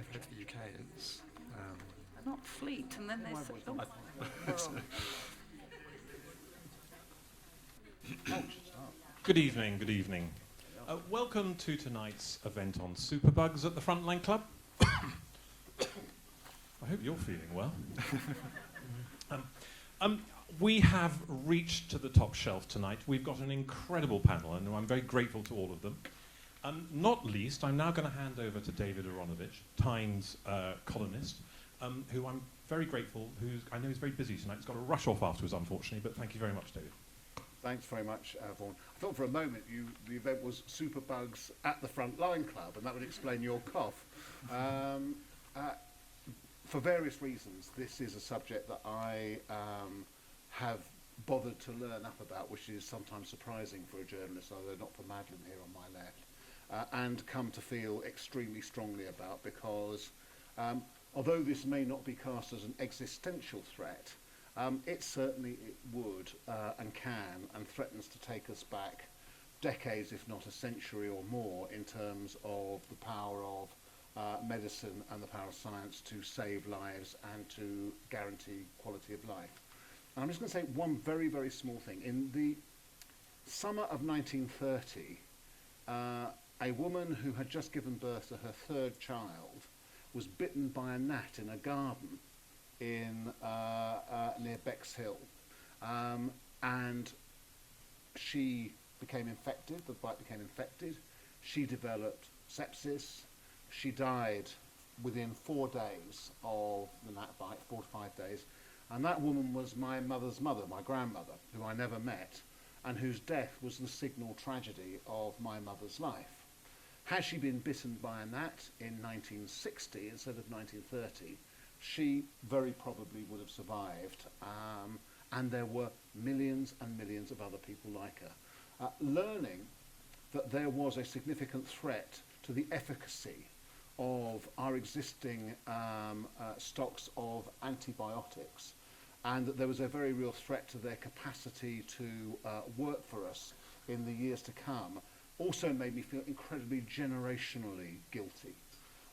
I've heard the UK is. Not Fleet, and then there's... Good evening, good evening. Welcome to tonight's event on Superbugs at the Frontline Club. I hope you're feeling well. We have reached to the top shelf tonight. We've got an incredible panel, and I'm very grateful to all of them. Not least, I'm now going to hand over to David Aaronovitch, Times columnist, who I'm very grateful, I know he's very busy tonight. He's got to rush off afterwards, unfortunately, but thank you very much, David. Thanks very much, Vaughan. I thought for a moment the event was Superbugs at the Frontline Club, and that would explain your cough. For various reasons, this is a subject that I have bothered to learn up about, which is sometimes surprising for a journalist, although not for Madlen here on my left, and come to feel extremely strongly about, because although this may not be cast as an existential threat, it would and can and threatens to take us back decades, if not a century or more, in terms of the power of medicine and the power of science to save lives and to guarantee quality of life. And I'm just going to say one very, very small thing. In the summer of 1930, a woman who had just given birth to her third child was bitten by a gnat in a garden in near Bexhill, and she became infected. The bite became infected. She developed sepsis. She died within 4 days of the gnat bite, 4 to 5 days. And that woman was my mother's mother, my grandmother, who I never met, and whose death was the signal tragedy of my mother's life. Had she been bitten by a gnat in 1960 instead of 1930, she very probably would have survived, and there were millions and millions of other people like her. Learning that there was a significant threat to the efficacy of our existing stocks of antibiotics, and that there was a very real threat to their capacity to work for us in the years to come, also made me feel incredibly generationally guilty.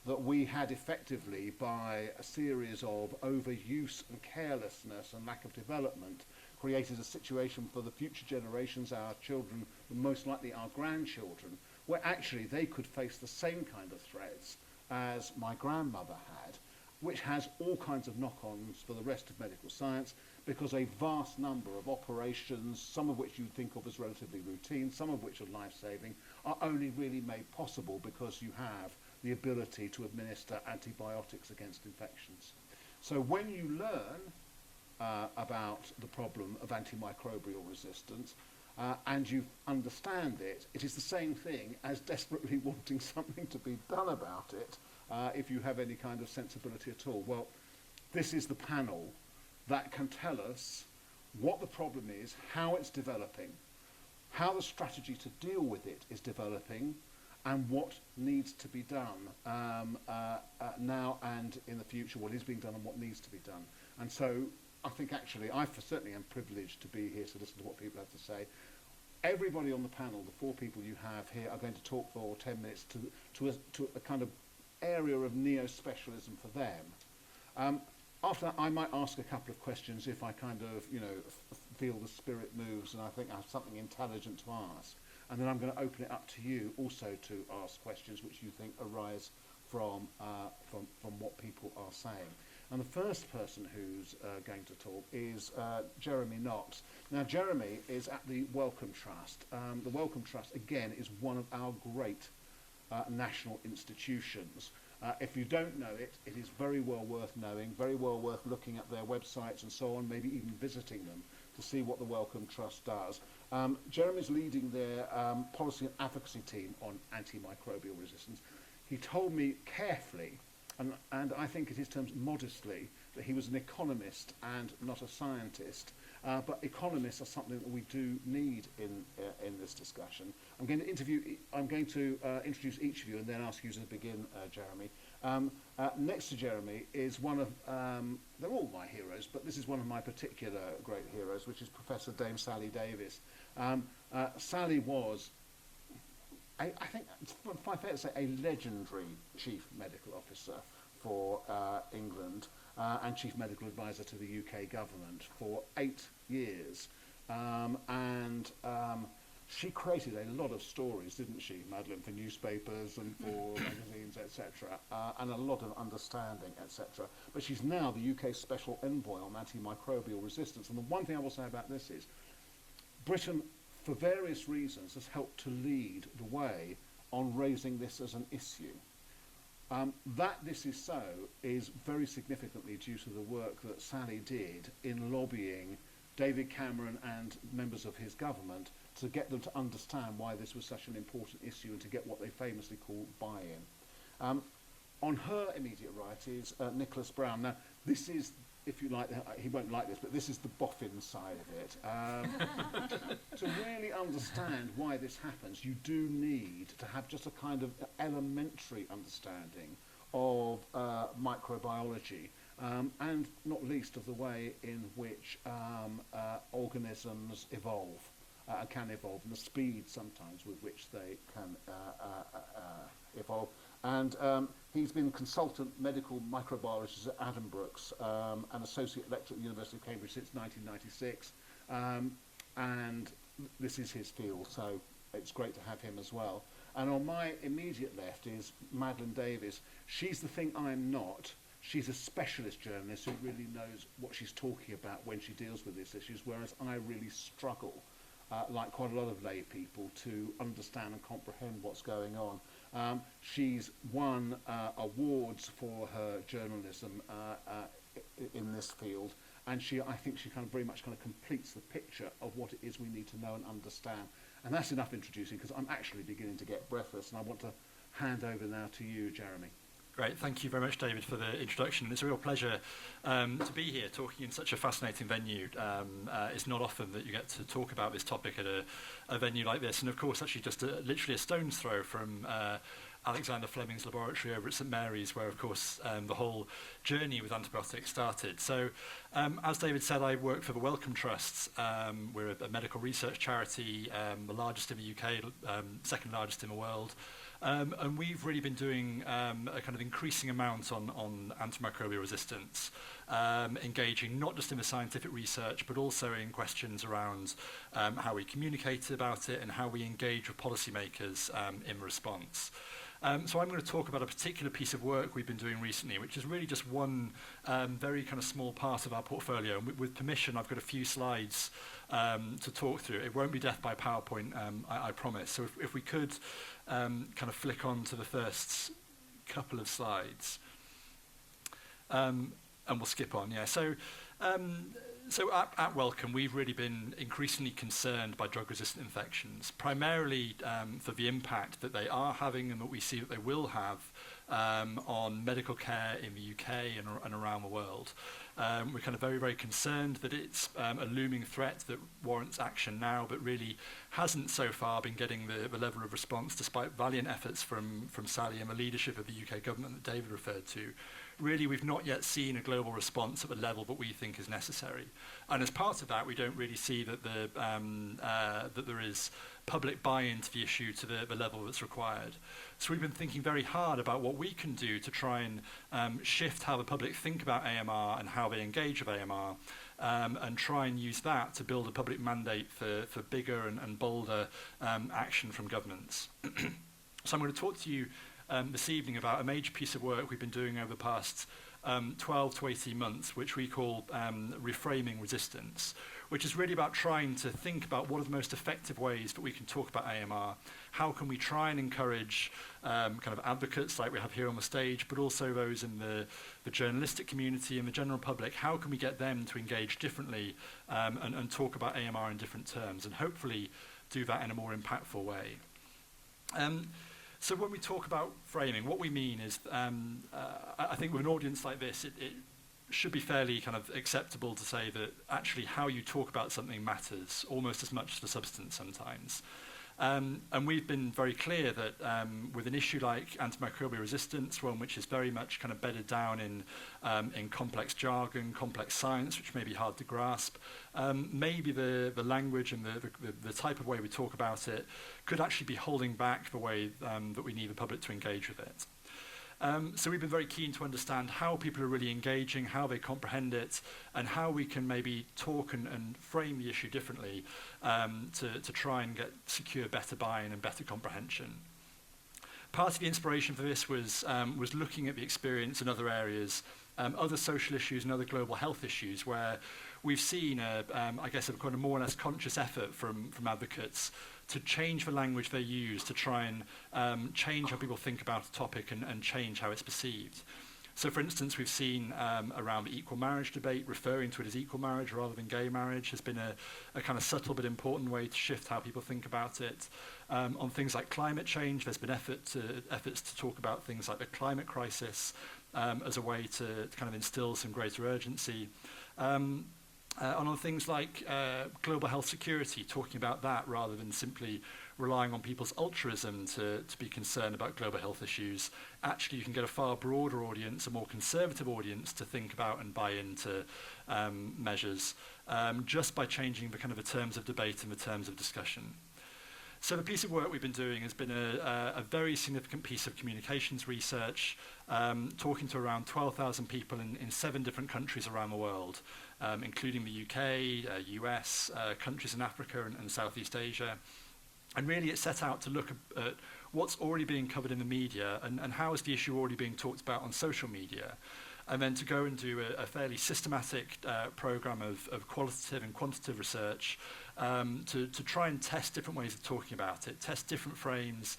That we had effectively, by a series of overuse and carelessness and lack of development, created a situation for the future generations, our children, and most likely our grandchildren, where actually they could face the same kind of threats as my grandmother had, which has all kinds of knock-ons for the rest of medical science, because a vast number of operations, some of which you think of as relatively routine, some of which are life-saving, are only really made possible because you have the ability to administer antibiotics against infections. So when you learn about the problem of antimicrobial resistance, and you understand it, it is the same thing as desperately wanting something to be done about it, if you have any kind of sensibility at all. Well, this is the panel that can tell us what the problem is, how it's developing, how the strategy to deal with it is developing, and what needs to be done now and in the future, what is being done and what needs to be done. And so I think actually I certainly am privileged to be here to listen to what people have to say. Everybody on the panel, the 4 people you have here, are going to talk for 10 minutes to a kind of area of neo-specialism for them. After that, I might ask a couple of questions if I kind of, feel the spirit moves and I think I have something intelligent to ask. And then I'm going to open it up to you also to ask questions which you think arise from what people are saying. And the first person who's going to talk is Jeremy Knox. Now, Jeremy is at the Wellcome Trust. The Wellcome Trust, again, is one of our great national institutions. If you don't know it, it is very well worth knowing, very well worth looking at their websites and so on, maybe even visiting them to see what the Wellcome Trust does. Jeremy's leading their policy and advocacy team on antimicrobial resistance. He told me carefully, and I think in his terms modestly, that he was an economist and not a scientist. But economists are something that we do need in this discussion. I'm going to introduce each of you and then ask you to begin, Jeremy. Next to Jeremy is one of, they're all my heroes, but this is one of my particular great heroes, which is Professor Dame Sally Davies. Sally was, I think it's fair to say, a legendary chief medical officer for England and Chief Medical Advisor to the UK government for 8 years. She created a lot of stories, didn't she, Madlen, for newspapers and for magazines, etc., and a lot of understanding, etc. But she's now the UK Special Envoy on antimicrobial resistance. And the one thing I will say about this is Britain, for various reasons, has helped to lead the way on raising this as an issue. That this is so is very significantly due to the work that Sally did in lobbying David Cameron and members of his government to get them to understand why this was such an important issue and to get what they famously call buy-in. On her immediate right is Nicholas Brown. Now, this is, if you like, he won't like this, but this is the boffin side of it. To really understand why this happens, you do need to have just a kind of elementary understanding of microbiology, and not least of the way in which organisms evolve. Can evolve, and the speed sometimes with which they can evolve. And he's been consultant medical microbiologist at Addenbrooke's and associate lecturer at the University of Cambridge since 1996. And this is his field, so it's great to have him as well. And on my immediate left is Madlen Davies. She's the thing I'm not. She's a specialist journalist who really knows what she's talking about when she deals with these issues, whereas I really struggle, like quite a lot of lay people, to understand and comprehend what's going on. She's won awards for her journalism in this field, and I think she kind of very much kind of completes the picture of what it is we need to know and understand. And that's enough introducing, because I'm actually beginning to get breathless, and I want to hand over now to you, Jeremy. Great, thank you very much, David, for the introduction. It's a real pleasure to be here talking in such a fascinating venue. It's not often that you get to talk about this topic at a venue like this, and of course actually just literally a stone's throw from Alexander Fleming's laboratory over at St Mary's, where of course the whole journey with antibiotics started. So as David said, I work for the Wellcome Trusts. We're a medical research charity, the largest in the UK, second largest in the world. And we've really been doing a kind of increasing amount on antimicrobial resistance, engaging not just in the scientific research, but also in questions around how we communicate about it and how we engage with policymakers in response. So I'm going to talk about a particular piece of work we've been doing recently, which is really just one very kind of small part of our portfolio. And with permission, I've got a few slides to talk through. It won't be death by PowerPoint, I promise. So if we could kind of flick on to the first couple of slides. And we'll skip on, yeah. So at Wellcome, we've really been increasingly concerned by drug-resistant infections, primarily for the impact that they are having and that we see that they will have on medical care in the UK and around the world. We're kind of very, very concerned that it's a looming threat that warrants action now, but really hasn't so far been getting the level of response, despite valiant efforts from Sally and the leadership of the UK government that David referred to. Really, we've not yet seen a global response at the level that we think is necessary. And as part of that, we don't really see that that there is public buy-in to the issue to the level that's required. So we've been thinking very hard about what we can do to try and shift how the public think about AMR and how they engage with AMR, and try and use that to build a public mandate for bigger and bolder action from governments. So I'm going to talk to you this evening about a major piece of work we've been doing over the past 12 to 18 months, which we call Reframing Resistance, which is really about trying to think about what are the most effective ways that we can talk about AMR, how can we try and encourage kind of advocates like we have here on the stage, but also those in the journalistic community and the general public, how can we get them to engage differently and talk about AMR in different terms, and hopefully do that in a more impactful way. So when we talk about framing, what we mean is, I think with an audience like this, it should be fairly kind of acceptable to say that actually how you talk about something matters almost as much as the substance sometimes. And we've been very clear that with an issue like antimicrobial resistance, one which is very much kind of bedded down in complex jargon, complex science, which may be hard to grasp, maybe the language and the type of way we talk about it could actually be holding back the way that we need the public to engage with it. So we've been very keen to understand how people are really engaging, how they comprehend it, and how we can maybe talk and frame the issue differently to try and secure better buy-in and better comprehension. Part of the inspiration for this was looking at the experience in other areas, other social issues and other global health issues where we've seen, I guess, a kind of more or less conscious effort from advocates to change the language they use to try and change how people think about a topic and change how it's perceived. So, for instance, we've seen around the equal marriage debate, referring to it as equal marriage rather than gay marriage has been a kind of subtle but important way to shift how people think about it. On things like climate change, there's been efforts to talk about things like the climate crisis as a way to kind of instill some greater urgency. And on things like global health security, talking about that rather than simply relying on people's altruism to be concerned about global health issues. Actually, you can get a far broader audience, a more conservative audience, to think about and buy into measures just by changing the kind of the terms of debate and the terms of discussion. So the piece of work we've been doing has been a very significant piece of communications research, talking to around 12,000 people in 7 different countries around the world, including the UK, US, countries in Africa and Southeast Asia. And really it set out to look at what's already being covered in the media and how is the issue already being talked about on social media. And then to go and do a fairly systematic program of qualitative and quantitative research to try and test different ways of talking about it, test different frames,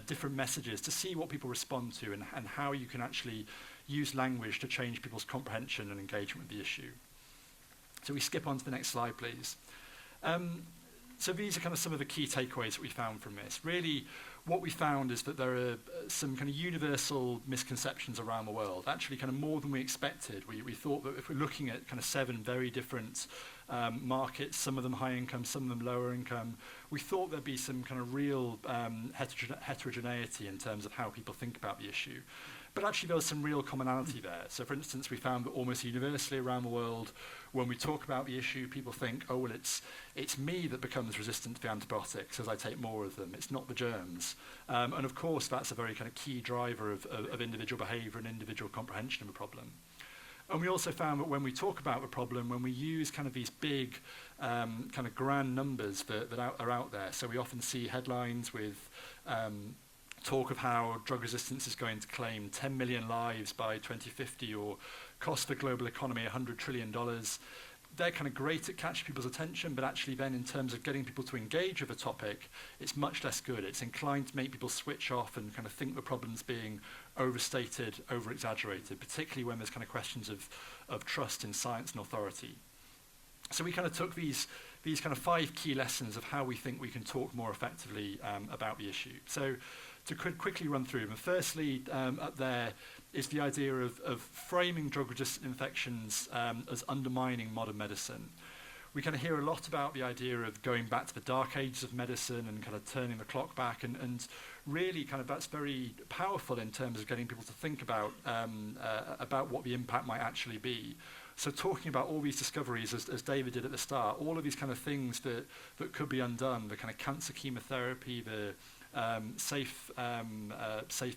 different messages, to see what people respond to and how you can actually use language to change people's comprehension and engagement with the issue. So we skip on to the next slide, please. So these are kind of some of the key takeaways that we found from this. Really, what we found is that there are some kind of universal misconceptions around the world, actually kind of more than we expected. We thought that if we're looking at kind of 7 very different markets, some of them high income, some of them lower income, we thought there'd be some kind of real heterogeneity in terms of how people think about the issue. But actually there was some real commonality there. So for instance, we found that almost universally around the world, when we talk about the issue, people think, oh, well, it's me that becomes resistant to the antibiotics as I take more of them. It's not the germs. And of course, that's a very kind of key driver of individual behavior and individual comprehension of a problem. And we also found that when we talk about the problem, when we use kind of these big kind of grand numbers that are out there, so we often see headlines with talk of how drug resistance is going to claim 10 million lives by 2050 or cost the global economy $100 trillion. They're kind of great at catching people's attention, but actually then in terms of getting people to engage with a topic, it's much less good. It's inclined to make people switch off and kind of think the problem's being overstated, over-exaggerated, particularly when there's kind of questions of trust in science and authority. So we kind of took these kind of 5 key lessons of how we think we can talk more effectively about the issue. So to quickly run through them. Firstly, up there is the idea of framing drug-resistant infections as undermining modern medicine. We kind of hear a lot about the idea of going back to the dark ages of medicine and kind of turning the clock back, and really kind of that's very powerful in terms of getting people to think about what the impact might actually be. So talking about all these discoveries, as David did at the start, all of these kind of things that could be undone, the kind of cancer chemotherapy, the safe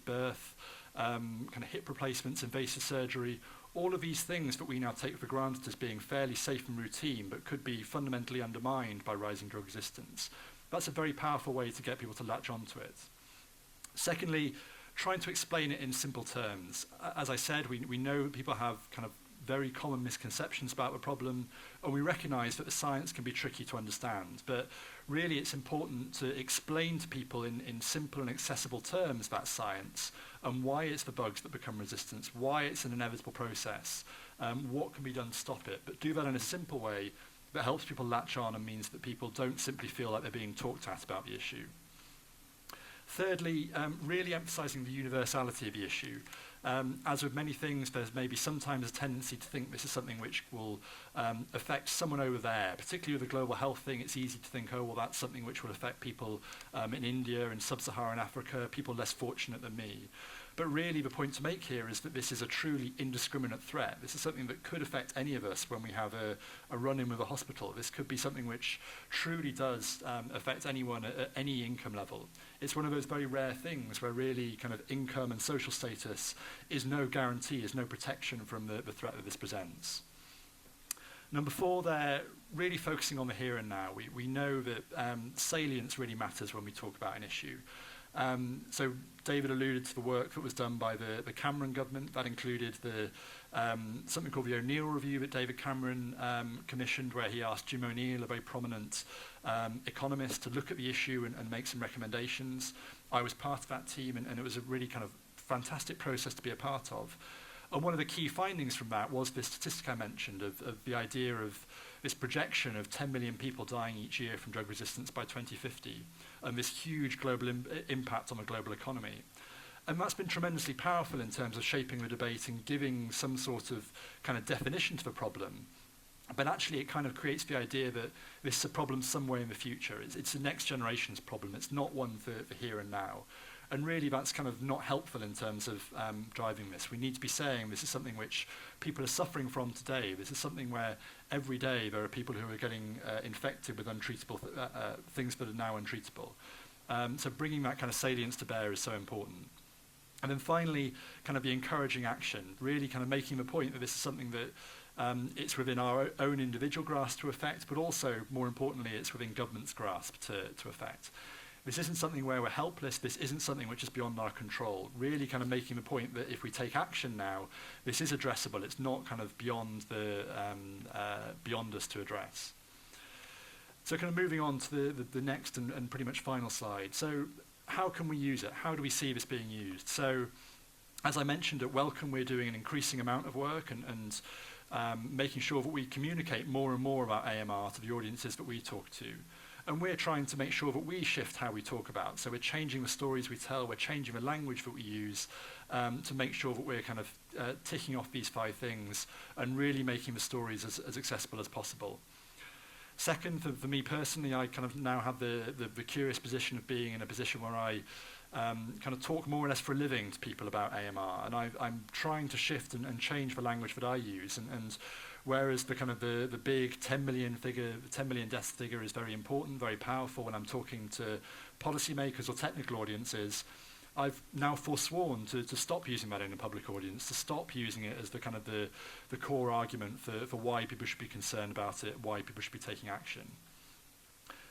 birth, kind of hip replacements, invasive surgery, all of these things that we now take for granted as being fairly safe and routine, but could be fundamentally undermined by rising drug resistance. That's a very powerful way to get people to latch onto it. Secondly, trying to explain it in simple terms. As I said, we know that people have kind of very common misconceptions about the problem, and we recognise that the science can be tricky to understand, but really it's important to explain to people in simple and accessible terms that science and why it's the bugs that become resistant, why it's an inevitable process, what can be done to stop it, but do that in a simple way that helps people latch on and means that people don't simply feel like they're being talked at about the issue. Thirdly, really emphasising the universality of the issue. As with many things, there's maybe sometimes a tendency to think this is something which will affect someone over there. Particularly with the global health thing, it's easy to think, oh, well, that's something which will affect people in India and sub-Saharan Africa, people less fortunate than me. But really the point to make here is that this is a truly indiscriminate threat. This is something that could affect any of us when we have a run-in with a hospital. This could be something which truly does affect anyone at any income level. It's one of those very rare things where really kind of income and social status is no guarantee, is no protection from the threat that this presents. Number 4, they're really focusing on the here and now. We know that salience really matters when we talk about an issue. So David alluded to the work that was done by the Cameron government. That included something called the O'Neill Review that David Cameron commissioned, where he asked Jim O'Neill, a very prominent economist, to look at the issue and make some recommendations. I was part of that team, and it was a really kind of fantastic process to be a part of. And one of the key findings from that was this statistic I mentioned of the idea of this projection of 10 million people dying each year from drug resistance by 2050, and this huge global impact on the global economy. And that's been tremendously powerful in terms of shaping the debate and giving some sort of kind of definition to the problem. But actually it kind of creates the idea that this is a problem somewhere in the future. It's the next generation's problem. It's not one for here and now. And really that's kind of not helpful in terms of driving this. We need to be saying this is something which people are suffering from today. This is something where every day there are people who are getting infected with untreatable things that are now untreatable. So bringing that kind of salience to bear is so important. And then finally, kind of the encouraging action, really kind of making the point that this is something that it's within our own individual grasp to affect, but also, more importantly, it's within government's grasp to affect. This isn't something where we're helpless. This isn't something which is beyond our control. Really kind of making the point that if we take action now, this is addressable. It's not kind of beyond us to address. So kind of moving on to the next and pretty much final slide. So how can we use it? How do we see this being used? So as I mentioned at Wellcome, we're doing an increasing amount of work and making sure that we communicate more and more about AMR to the audiences that we talk to. And we're trying to make sure that we shift how we talk about. So we're changing the stories we tell, we're changing the language that we use to make sure that we're kind of ticking off these 5 things and really making the stories as accessible as possible. Second, for me personally, I kind of now have the curious position of being in a position where I kind of talk more or less for a living to people about AMR. And I'm trying to shift and change the language that I use. And whereas the kind of the big 10 million deaths figure is very important, very powerful when I'm talking to policymakers or technical audiences, I've now forsworn to stop using that in a public audience, to stop using it as the kind of the core argument for why people should be concerned about it, why people should be taking action.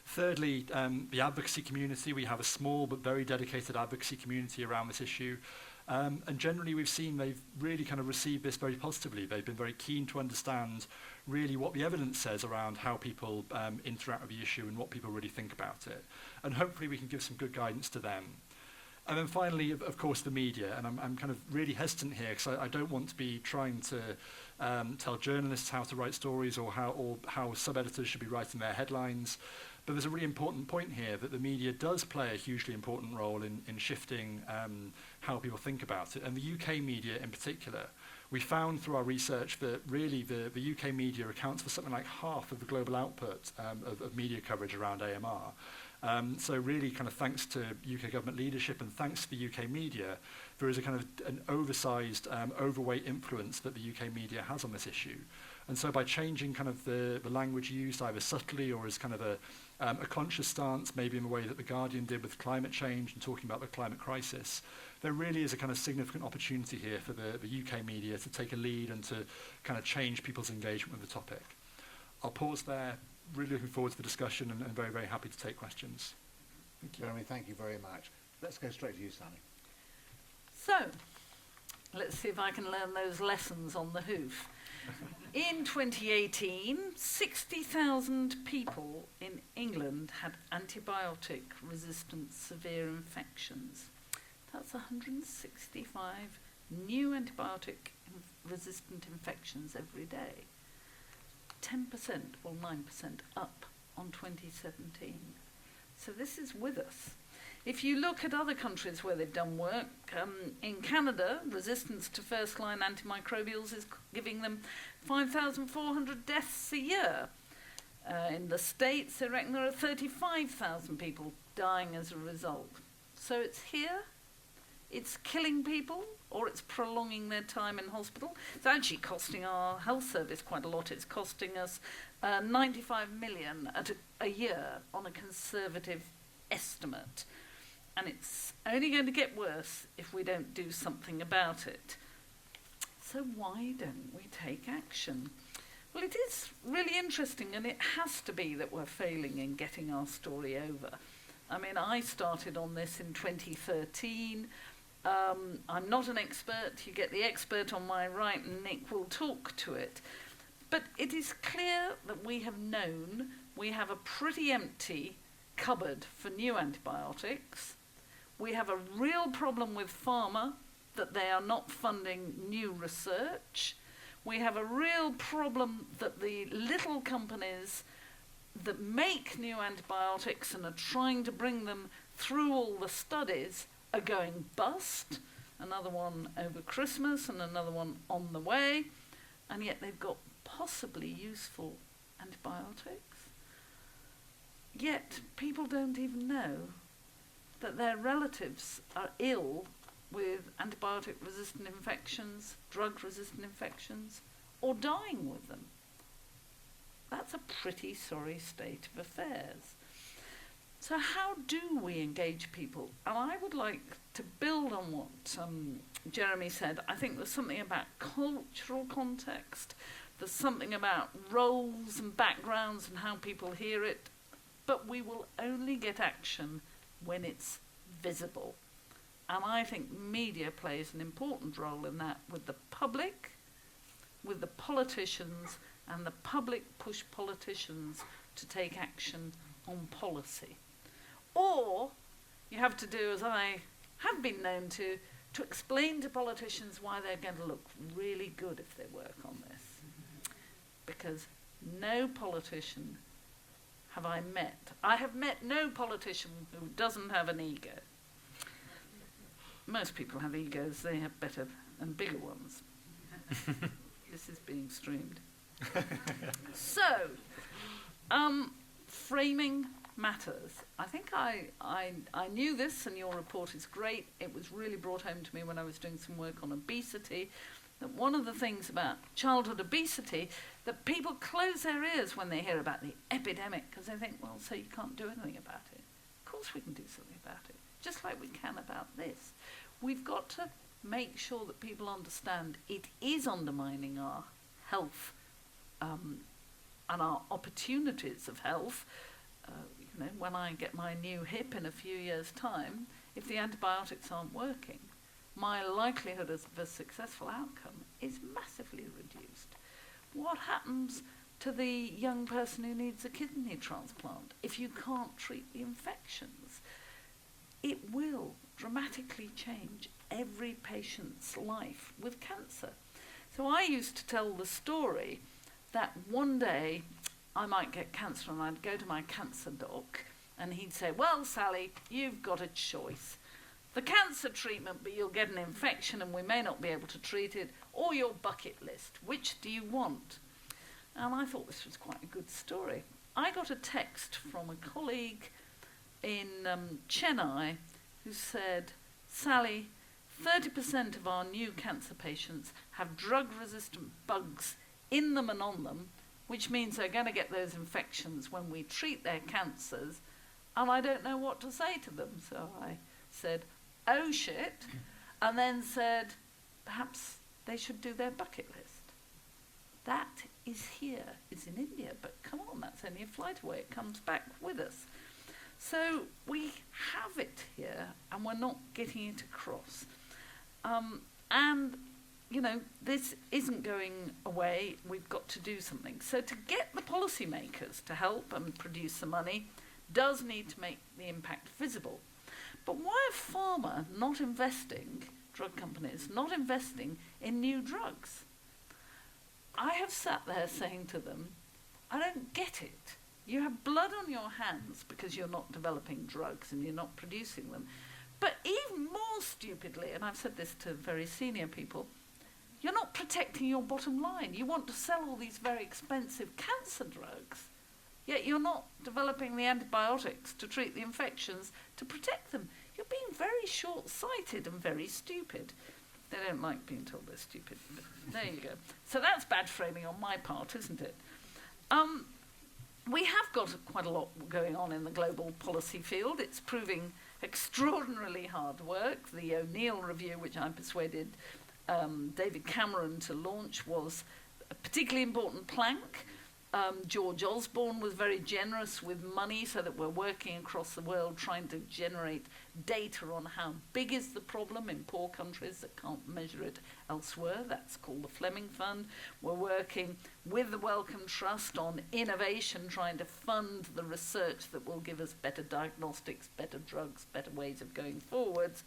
Thirdly, the advocacy community. We have a small but very dedicated advocacy community around this issue. And generally we've seen they've really kind of received this very positively. They've been very keen to understand really what the evidence says around how people interact with the issue and what people really think about it. And hopefully we can give some good guidance to them. And then finally, of course, the media. And I'm kind of really hesitant here because I don't want to be trying to tell journalists how to write stories or how sub-editors should be writing their headlines. But there's a really important point here that the media does play a hugely important role in shifting how people think about it. And the UK media in particular, we found through our research that really the UK media accounts for something like half of the global output of media coverage around AMR. So really kind of thanks to UK government leadership and thanks to the UK media, there is a kind of an oversized, overweight influence that the UK media has on this issue. And so by changing kind of the language used either subtly or as kind of a conscious stance, maybe in the way that The Guardian did with climate change and talking about the climate crisis, there really is a kind of significant opportunity here for the UK media to take a lead and to kind of change people's engagement with the topic. I'll pause there. Really looking forward to the discussion and very, very happy to take questions. Thank you. Jeremy, thank you very much. Let's go straight to you, Sally. So, let's see if I can learn those lessons on the hoof. In 2018, 60,000 people in England had antibiotic-resistant severe infections. That's 165 new antibiotic-resistant infections every day. 10% or 9% up on 2017. So this is with us. If you look at other countries where they've done work, in Canada, resistance to first-line antimicrobials is giving them 5,400 deaths a year. In the States, they reckon there are 35,000 people dying as a result. So it's here, it's killing people or it's prolonging their time in hospital. It's actually costing our health service quite a lot. It's costing us 95 million a year on a conservative estimate. And it's only going to get worse if we don't do something about it. So why don't we take action? Well, it is really interesting, and it has to be that we're failing in getting our story over. I mean, I started on this in 2013. I'm not an expert. You get the expert on my right, and Nick will talk to it. But it is clear that we have known we have a pretty empty cupboard for new antibiotics. We have a real problem with pharma, that they are not funding new research. We have a real problem that the little companies that make new antibiotics and are trying to bring them through all the studies are going bust. Another one over Christmas and another one on the way. And yet they've got possibly useful antibiotics. Yet people don't even know that their relatives are ill with antibiotic-resistant infections, drug-resistant infections, or dying with them. That's a pretty sorry state of affairs. So how do we engage people? And I would like to build on what Jeremy said. I think there's something about cultural context, there's something about roles and backgrounds and how people hear it, but we will only get action when it's visible. And I think media plays an important role in that, with the public, with the politicians, and the public push politicians to take action on policy. Or you have to do, as I have been known to explain to politicians why they're going to look really good if they work on this. Because no politician have I met. I have met no politician who doesn't have an ego. Most people have egos, they have better and bigger ones. This is being streamed. So, framing matters. I think I knew this, and your report is great. It was really brought home to me when I was doing some work on obesity, that one of the things about childhood obesity, that people close their ears when they hear about the epidemic, because they think, well, so you can't do anything about it. Of course we can do something about it, just like we can about this. We've got to make sure that people understand it is undermining our health and our opportunities of health. When I get my new hip in a few years' time, if the antibiotics aren't working, my likelihood of a successful outcome is massively reduced. What happens to the young person who needs a kidney transplant if you can't treat the infections? It will dramatically change every patient's life with cancer. So I used to tell the story that one day I might get cancer and I'd go to my cancer doc and he'd say, well, Sally, you've got a choice. The cancer treatment, but you'll get an infection and we may not be able to treat it, or your bucket list. Which do you want? And I thought this was quite a good story. I got a text from a colleague in Chennai who said, Sally, 30% of our new cancer patients have drug-resistant bugs in them and on them, which means they're going to get those infections when we treat their cancers, and I don't know what to say to them. So I said, oh shit, and then said, perhaps they should do their bucket list. That is here, it's in India, but come on, that's only a flight away, it comes back with us. So we have it here, and we're not getting it across. And, this isn't going away. We've got to do something. So to get the policymakers to help and produce the money does need to make the impact visible. But why are pharma not investing, drug companies, not investing in new drugs? I have sat there saying to them, I don't get it. You have blood on your hands because you're not developing drugs and you're not producing them. But even more stupidly, and I've said this to very senior people, you're not protecting your bottom line. You want to sell all these very expensive cancer drugs, yet you're not developing the antibiotics to treat the infections to protect them. You're being very short-sighted and very stupid. They don't like being told they're stupid, but there you go. So that's bad framing on my part, isn't it? We have got quite a lot going on in the global policy field. It's proving extraordinarily hard work. The O'Neill Review, which I persuaded David Cameron to launch, was a particularly important plank. George Osborne was very generous with money so that we're working across the world trying to generate data on how big is the problem in poor countries that can't measure it elsewhere. That's called the Fleming Fund. We're working with the Wellcome Trust on innovation, trying to fund the research that will give us better diagnostics, better drugs, better ways of going forwards.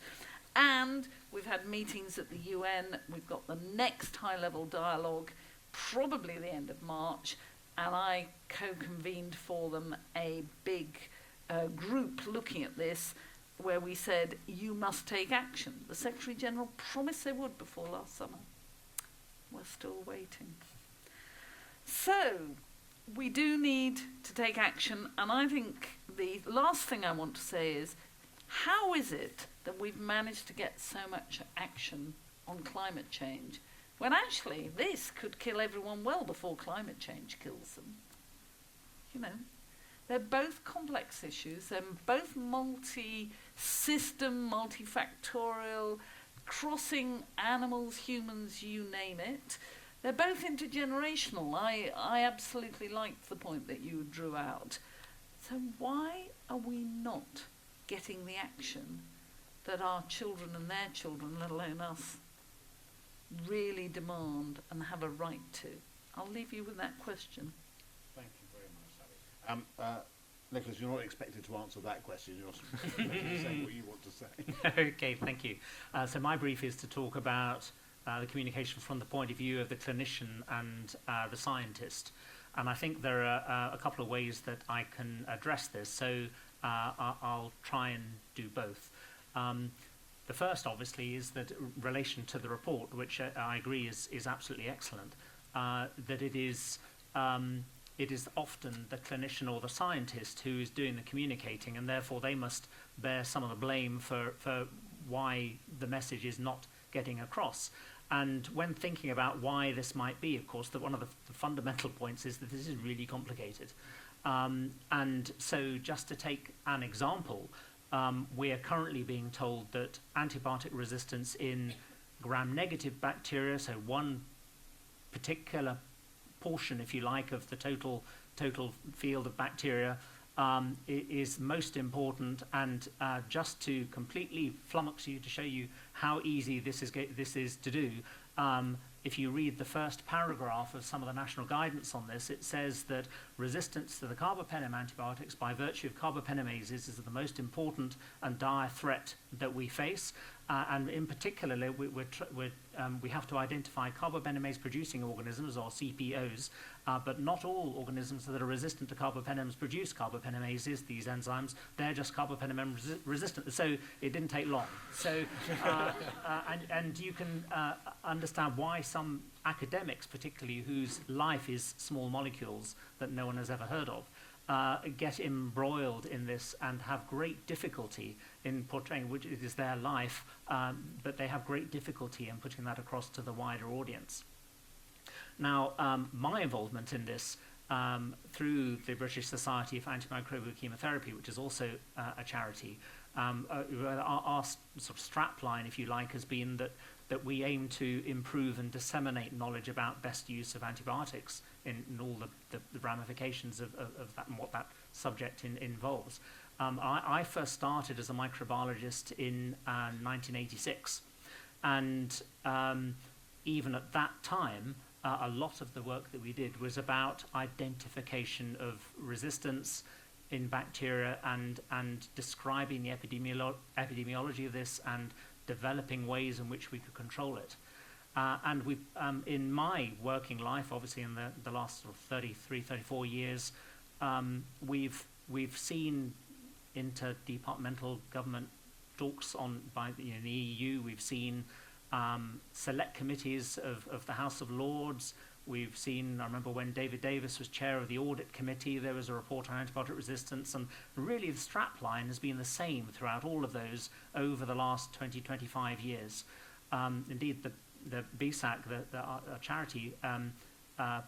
And we've had meetings at the UN. We've got the next high-level dialogue, probably the end of March, and I co-convened for them a big group looking at this, where we said, you must take action. The Secretary-General promised they would before last summer. We're still waiting. So, we do need to take action, and I think the last thing I want to say is, how is it that we've managed to get so much action on climate change when actually this could kill everyone well before climate change kills them? You know, they're both complex issues, they're both multi-system, multifactorial, crossing animals, humans, you name it. They're both intergenerational. I absolutely liked the point that you drew out. So why are we not getting the action that our children and their children, let alone us, really demand and have a right to? I'll leave you with that question. Thank you very much, Sally. Nicholas, you're not expected to answer that question. You're saying what you want to say. Okay, thank you. So my brief is to talk about the communication from the point of view of the clinician and the scientist. And I think there are a couple of ways that I can address this. So I'll try and do both. The first, obviously, is that relation to the report, which I agree is absolutely excellent, that it is often the clinician or the scientist who is doing the communicating, and therefore they must bear some of the blame for why the message is not getting across. And when thinking about why this might be, of course, that one of the fundamental points is that this is really complicated. And so just to take an example, we are currently being told that antibiotic resistance in gram-negative bacteria, so one particular portion, if you like, of the total field of bacteria, is most important. And just to completely flummox you, to show you how easy this is to do, if you read the first paragraph of some of the national guidance on this, it says that resistance to the carbapenem antibiotics by virtue of carbapenemases is the most important and dire threat that we face. And in particular, we have to identify carbapenemase-producing organisms, or CPOs, but not all organisms that are resistant to carbapenems produce carbapenemases, these enzymes. They're just carbapenem resistant. So it didn't take long. So, and you can understand why some academics, particularly whose life is small molecules that no one has ever heard of, get embroiled in this and have great difficulty in portraying, which is their life, but they have great difficulty in putting that across to the wider audience. Now, my involvement in this through the British Society for Antimicrobial Chemotherapy, which is also a charity, our sort of strapline, if you like, has been that we aim to improve and disseminate knowledge about best use of antibiotics in all the ramifications of that and what that subject involves. I first started as a microbiologist in 1986, and even at that time, a lot of the work that we did was about identification of resistance in bacteria and describing the epidemiology of this and developing ways in which we could control it. And we, in my working life, obviously in the last sort of 33, 34 years, we've seen interdepartmental government talks by the EU. We've seen select committees of the House of Lords. We've seen, I remember when David Davis was chair of the audit committee, there was a report on antibiotic resistance, and really the strapline has been the same throughout all of those over the last 20, 25 years. Indeed, the BSAC, our charity,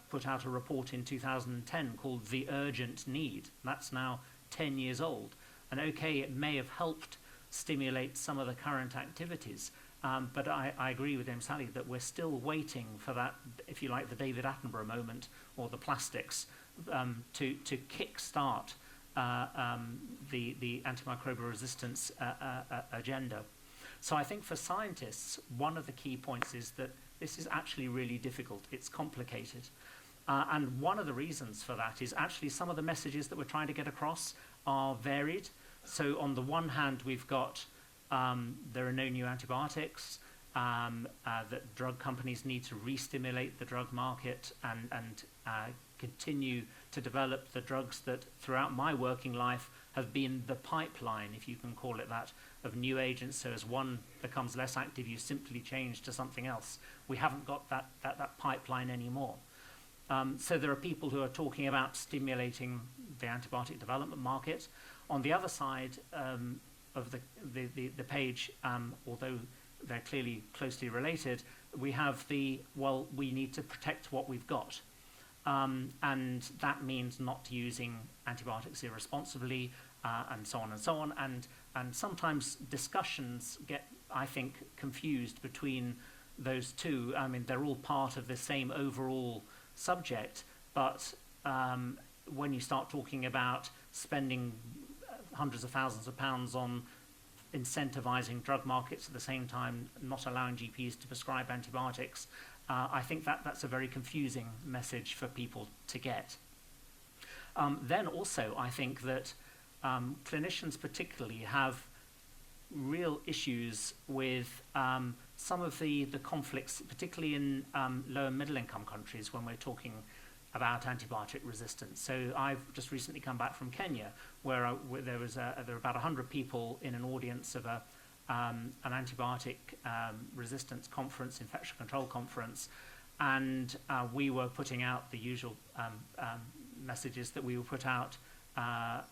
put out a report in 2010 called The Urgent Need. That's now 10 years old. And okay, it may have helped stimulate some of the current activities, but I agree with Dame Sally that we're still waiting for that, if you like, the David Attenborough moment or the plastics to kick-start the antimicrobial resistance agenda. So I think for scientists, one of the key points is that this is actually really difficult. It's complicated. And one of the reasons for that is actually some of the messages that we're trying to get across are varied. So on the one hand, we've got there are no new antibiotics, that drug companies need to re-stimulate the drug market and continue to develop the drugs that throughout my working life have been the pipeline, if you can call it that, of new agents. So as one becomes less active, you simply change to something else. We haven't got that pipeline anymore. So there are people who are talking about stimulating the antibiotic development market. On the other side of the page, although they're clearly closely related, we have well, we need to protect what we've got. And that means not using antibiotics irresponsibly, and so on and so on. And sometimes discussions get, I think, confused between those two. I mean, they're all part of the same overall subject, but when you start talking about spending hundreds of thousands of pounds on incentivizing drug markets at the same time not allowing GPs to prescribe antibiotics, I think that's a very confusing message for people to get. Then also, I think that clinicians particularly have real issues with some of the conflicts, particularly in low and middle income countries when we're talking about antibiotic resistance. So I've just recently come back from Kenya, where there were about 100 people in an audience of an antibiotic resistance conference, infection control conference, and we were putting out the usual messages that we would put out,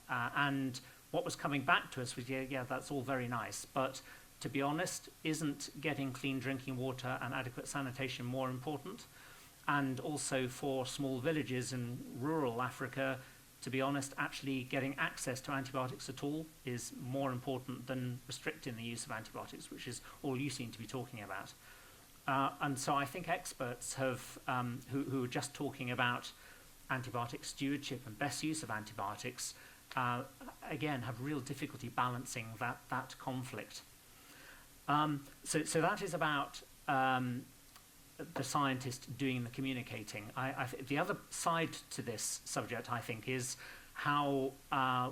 and what was coming back to us was, yeah, that's all very nice, but to be honest, isn't getting clean drinking water and adequate sanitation more important? And also for small villages in rural Africa, to be honest, actually getting access to antibiotics at all is more important than restricting the use of antibiotics, which is all you seem to be talking about. And so I think experts have, who are just talking about antibiotic stewardship and best use of antibiotics, again, have real difficulty balancing that conflict. So that is about the scientist doing the communicating. The other side to this subject, I think, is how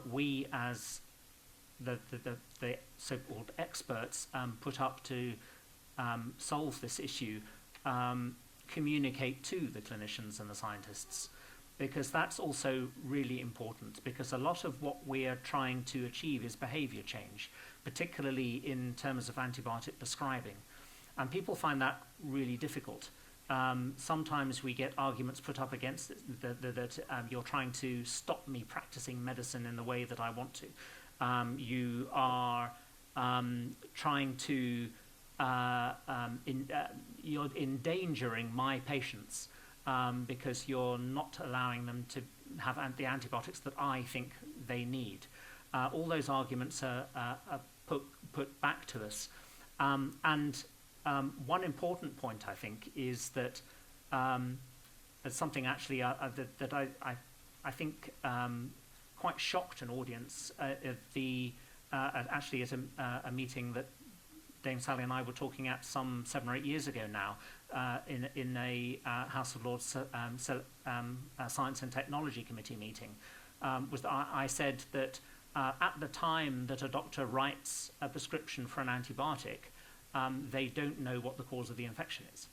we as the so-called experts put up to solve this issue communicate to the clinicians and the scientists, because that's also really important, because a lot of what we are trying to achieve is behavior change, particularly in terms of antibiotic prescribing. And people find that really difficult. Sometimes we get arguments put up against it, that you're trying to stop me practicing medicine in the way that I want to. You are trying to, you're endangering my patients because you're not allowing them to have the antibiotics that I think they need. All those arguments are put back to us. One important point, I think, is that it's something actually that I think quite shocked an audience at a meeting that Dame Sally and I were talking at some 7 or 8 years ago now in a House of Lords Science and Technology Committee meeting. I said that at the time that a doctor writes a prescription for an antibiotic, they don't know what the cause of the infection is.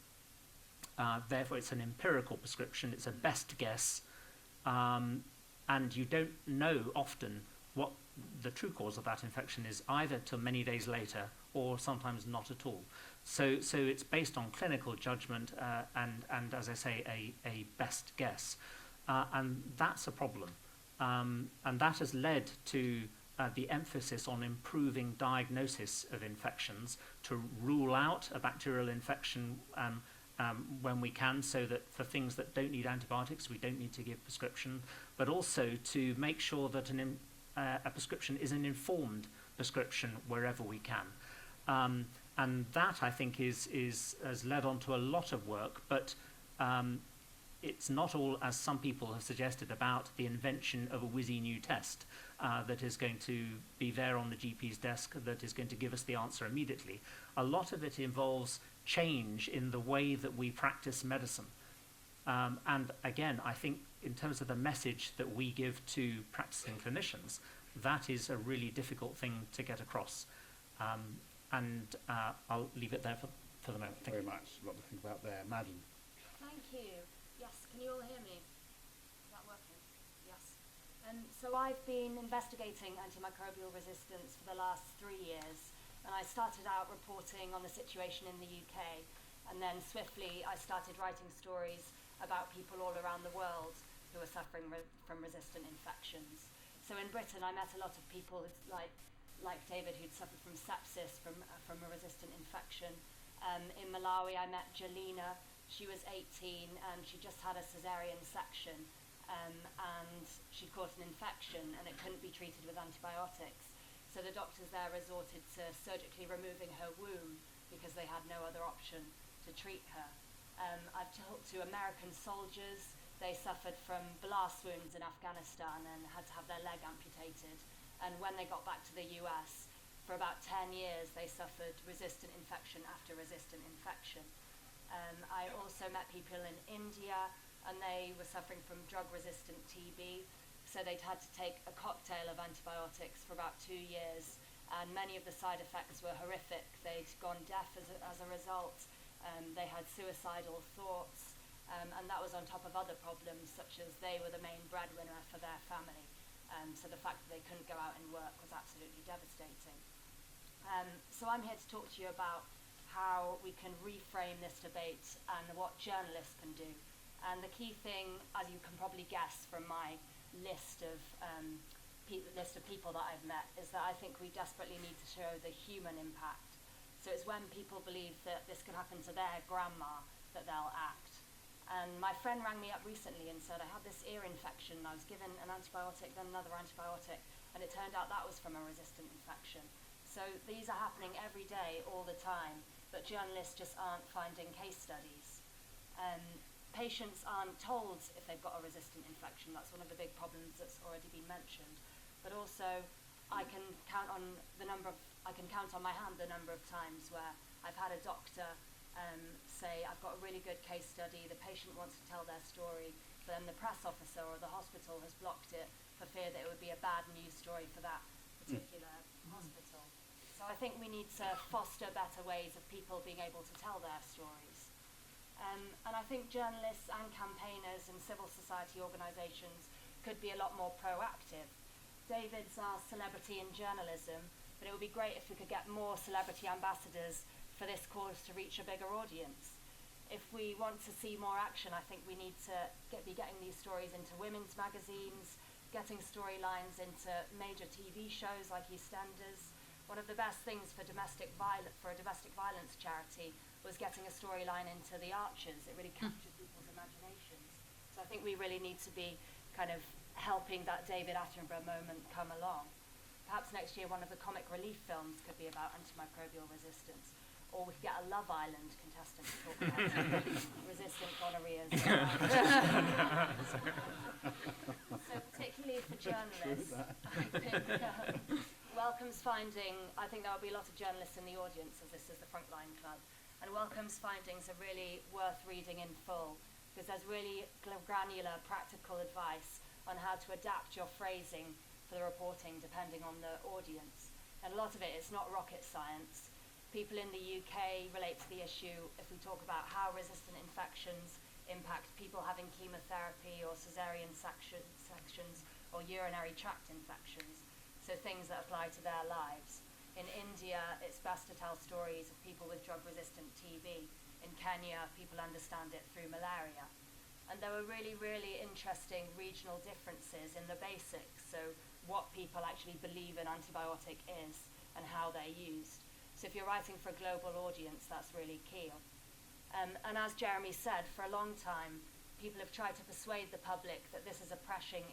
Therefore, it's an empirical prescription, it's a best guess, and you don't know often what the true cause of that infection is, either till many days later or sometimes not at all. So it's based on clinical judgment and as I say, a best guess. And that's a problem. And that has led to the emphasis on improving diagnosis of infections, to rule out a bacterial infection when we can, so that for things that don't need antibiotics, we don't need to give prescription, but also to make sure that a prescription is an informed prescription wherever we can. And that, I think, has led on to a lot of work, but it's not all, as some people have suggested, about the invention of a whizzy new test that is going to be there on the GP's desk that is going to give us the answer immediately. A lot of it involves change in the way that we practice medicine. And again, I think in terms of the message that we give to practicing clinicians, that is a really difficult thing to get across. And I'll leave it there for the moment. Thank you very much. A lot to think about there. Madlen. Thank you. Yes, can you all hear me? Is that working? Yes. So I've been investigating antimicrobial resistance for the last 3 years, and I started out reporting on the situation in the UK, and then swiftly I started writing stories about people all around the world who are suffering from resistant infections. So in Britain I met a lot of people like David, who'd suffered from sepsis from a resistant infection. In Malawi I met Jelena. She was 18 and she just had a cesarean section, and she caught an infection and it couldn't be treated with antibiotics. So the doctors there resorted to surgically removing her womb because they had no other option to treat her. I've talked to American soldiers. They suffered from blast wounds in Afghanistan and had to have their leg amputated. And when they got back to the US, for about 10 years, they suffered resistant infection after resistant infection. I also met people in India, and they were suffering from drug-resistant TB. So they'd had to take a cocktail of antibiotics for about 2 years, and many of the side effects were horrific. They'd gone deaf as a result. They had suicidal thoughts, and that was on top of other problems, such as they were the main breadwinner for their family. So the fact that they couldn't go out and work was absolutely devastating. So I'm here to talk to you about how we can reframe this debate and what journalists can do. And the key thing, as you can probably guess from my list of people that I've met, is that I think we desperately need to show the human impact. So it's when people believe that this could happen to their grandma that they'll act. And my friend rang me up recently and said, I had this ear infection, I was given an antibiotic, then another antibiotic, and it turned out that was from a resistant infection. So these are happening every day, all the time, but journalists just aren't finding case studies. Patients aren't told if they've got a resistant infection. That's one of the big problems that's already been mentioned. But also, I can count on my hand the number of times where I've had a doctor say, I've got a really good case study, the patient wants to tell their story, but then the press officer or the hospital has blocked it for fear that it would be a bad news story for that particular hospital. So I think we need to foster better ways of people being able to tell their stories. And I think journalists and campaigners and civil society organisations could be a lot more proactive. David's our celebrity in journalism, but it would be great if we could get more celebrity ambassadors for this cause to reach a bigger audience. If we want to see more action, I think we need to be getting these stories into women's magazines, getting storylines into major TV shows like EastEnders. One of the best things for a domestic violence charity was getting a storyline into The Archers. It really captured people's imaginations. So I think we really need to be kind of helping that David Attenborough moment come along. Perhaps next year one of the comic relief films could be about antimicrobial resistance. Or we could get a Love Island contestant to talk about resistant gonorrhea. So particularly for journalists, I think Wellcome's finding, I think there will be a lot of journalists in the audience as this is the Frontline Club, and Wellcome's findings are really worth reading in full because there's really granular, practical advice on how to adapt your phrasing for the reporting depending on the audience. And a lot of it is not rocket science. People in the UK relate to the issue if we talk about how resistant infections impact people having chemotherapy or cesarean sections or urinary tract infections, so things that apply to their lives. In India, it's best to tell stories of people with drug-resistant TB. In Kenya, people understand it through malaria. And there were really, really interesting regional differences in the basics, so what people actually believe an antibiotic is and how they're used. So if you're writing for a global audience, that's really key. And as Jeremy said, for a long time, people have tried to persuade the public that this is a pressing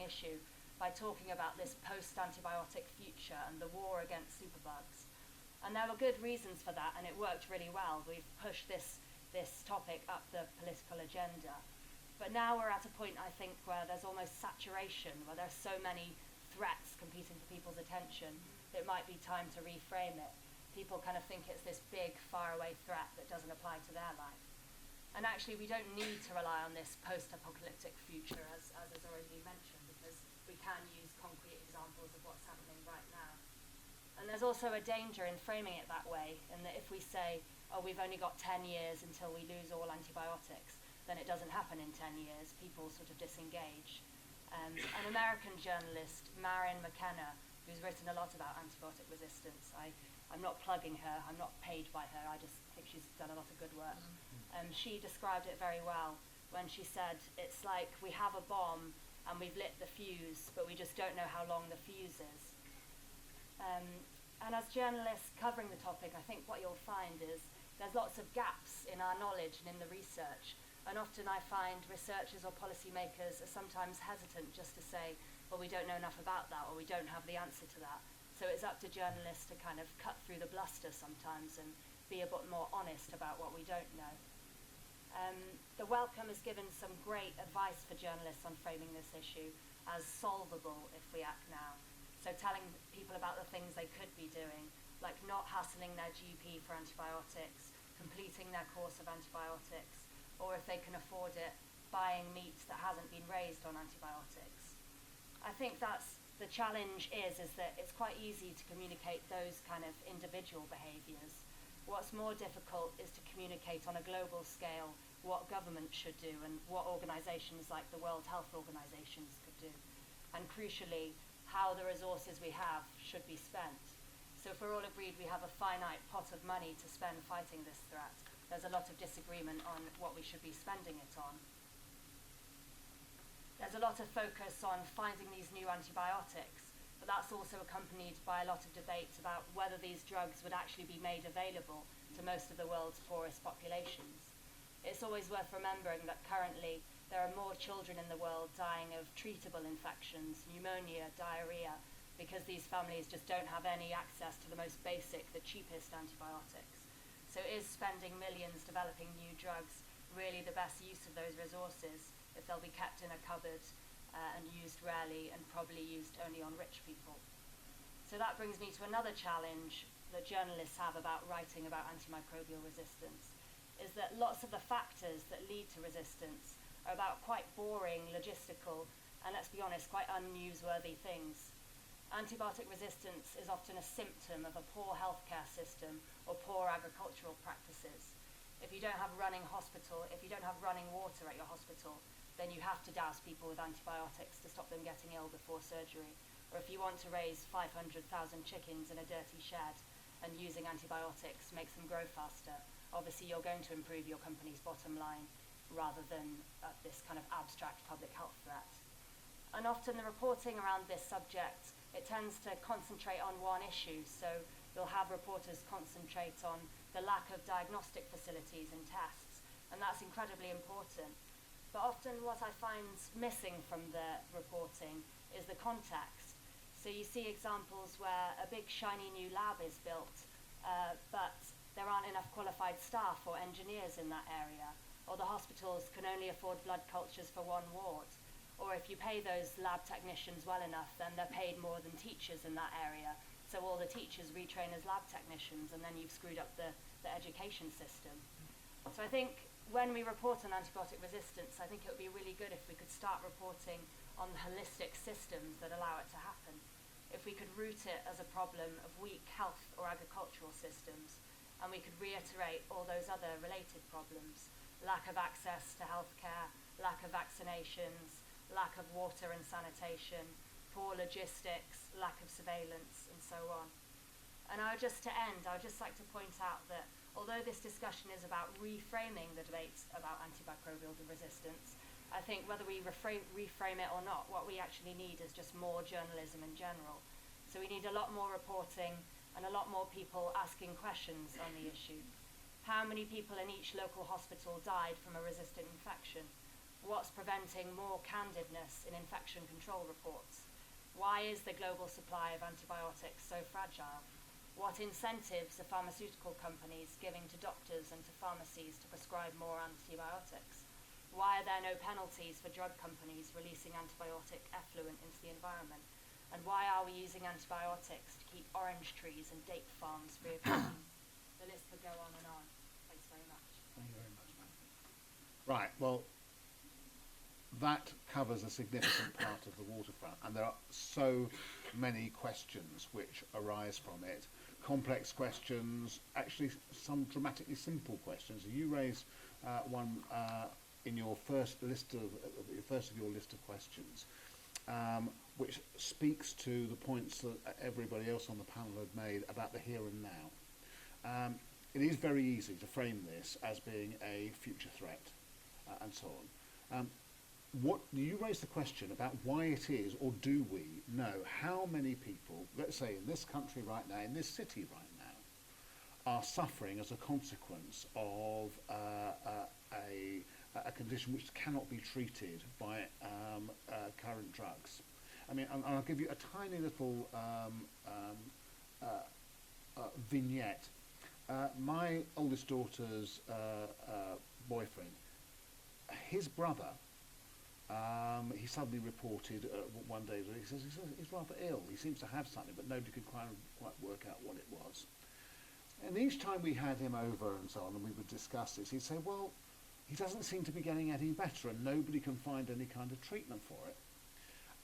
issue by talking about this post-antibiotic future and the war against superbugs. And there were good reasons for that, and it worked really well. We've pushed this topic up the political agenda. But now we're at a point, I think, where there's almost saturation, where there's so many threats competing for people's attention, it might be time to reframe it. People kind of think it's this big, faraway threat that doesn't apply to their life. And actually, we don't need to rely on this post-apocalyptic future, as has already been mentioned, because we can use concrete examples of what's happening right now. And there's also a danger in framing it that way, in that if we say, oh, we've only got 10 years until we lose all antibiotics, then it doesn't happen in 10 years. People sort of disengage. An American journalist, Marion McKenna, who's written a lot about antibiotic resistance, I'm not plugging her, I'm not paid by her, I just think she's done a lot of good work. She described it very well when she said, it's like we have a bomb and we've lit the fuse, but we just don't know how long the fuse is. And as journalists covering the topic, I think what you'll find is there's lots of gaps in our knowledge and in the research. And often I find researchers or policymakers are sometimes hesitant just to say, well, we don't know enough about that, or we don't have the answer to that. So it's up to journalists to kind of cut through the bluster sometimes and be a bit more honest about what we don't know. The Welcome has given some great advice for journalists on framing this issue as solvable if we act now. So telling people about the things they could be doing, like not hassling their GP for antibiotics, completing their course of antibiotics, or if they can afford it, buying meat that hasn't been raised on antibiotics. I think that's the challenge is that it's quite easy to communicate those kind of individual behaviours. What's more difficult is to communicate on a global scale what governments should do and what organisations like the World Health Organizations could do. And crucially, how the resources we have should be spent. So if we're all agreed we have a finite pot of money to spend fighting this threat, there's a lot of disagreement on what we should be spending it on. There's a lot of focus on finding these new antibiotics, but that's also accompanied by a lot of debates about whether these drugs would actually be made available to most of the world's poorest populations. It's always worth remembering that currently there are more children in the world dying of treatable infections, pneumonia, diarrhea, because these families just don't have any access to the most basic, the cheapest antibiotics. So is spending millions developing new drugs really the best use of those resources if they'll be kept in a cupboard and used rarely and probably used only on rich people? So that brings me to another challenge that journalists have about writing about antimicrobial resistance, is that lots of the factors that lead to resistance are about quite boring, logistical, and let's be honest, quite unnewsworthy things. Antibiotic resistance is often a symptom of a poor healthcare system or poor agricultural practices. If you don't have running running water at your hospital, then you have to douse people with antibiotics to stop them getting ill before surgery. Or if you want to raise 500,000 chickens in a dirty shed and using antibiotics makes them grow faster, obviously you're going to improve your company's bottom line rather than this kind of abstract public health threat. And often the reporting around this subject, it tends to concentrate on one issue. So you'll have reporters concentrate on the lack of diagnostic facilities and tests, and that's incredibly important. But often what I find missing from the reporting is the context. So you see examples where a big shiny new lab is built, but there aren't enough qualified staff or engineers in that area, or the hospitals can only afford blood cultures for one ward. Or if you pay those lab technicians well enough, then they're paid more than teachers in that area. So all the teachers retrain as lab technicians, and then you've screwed up the education system. So I think when we report on antibiotic resistance, I think it would be really good if we could start reporting on the holistic systems that allow it to happen. If we could root it as a problem of weak health or agricultural systems, and we could reiterate all those other related problems: lack of access to healthcare, lack of vaccinations, lack of water and sanitation, poor logistics, lack of surveillance, and so on. And to end, I would just like to point out that although this discussion is about reframing the debates about antimicrobial resistance, I think whether we reframe it or not, what we actually need is just more journalism in general. So we need a lot more reporting and a lot more people asking questions on the issue. How many people in each local hospital died from a resistant infection? What's preventing more candidness in infection control reports? Why is the global supply of antibiotics so fragile? What incentives are pharmaceutical companies giving to doctors and to pharmacies to prescribe more antibiotics? Why are there no penalties for drug companies releasing antibiotic effluent into the environment? And why are we using antibiotics to keep orange trees and date farms free of pain? The list could go on and on. Thanks very much. Thank you very much, ma'am. Right, well, that covers a significant part of the waterfront, and there are so many questions which arise from it. Complex questions, actually some dramatically simple questions. You raise one in your first of your list of questions, which speaks to the points that everybody else on the panel had made about the here and now. It is very easy to frame this as being a future threat and so on. What you raise the question about why it is, or do we know how many people, let's say in this country right now, in this city right now, are suffering as a consequence of a condition which cannot be treated by current drugs. I mean, and I'll give you a tiny little vignette. My oldest daughter's boyfriend, his brother, he suddenly reported one day that he says he's rather ill. He seems to have something, but nobody could quite work out what it was. And each time we had him over and so on, and we would discuss this, he'd say, well, he doesn't seem to be getting any better, and nobody can find any kind of treatment for it.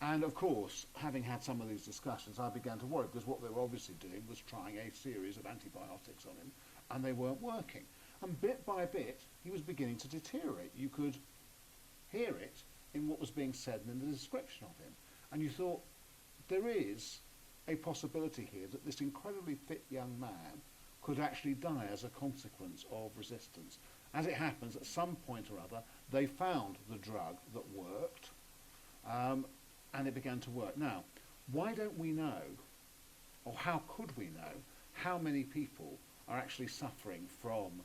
And of course, having had some of these discussions, I began to worry, because what they were obviously doing was trying a series of antibiotics on him, and they weren't working. And bit by bit, he was beginning to deteriorate. You could hear it in what was being said and in the description of him. And you thought, there is a possibility here that this incredibly fit young man could actually die as a consequence of resistance. As it happens, at some point or other, they found the drug that worked, and it began to work. Now, why don't we know, or how could we know, how many people are actually suffering from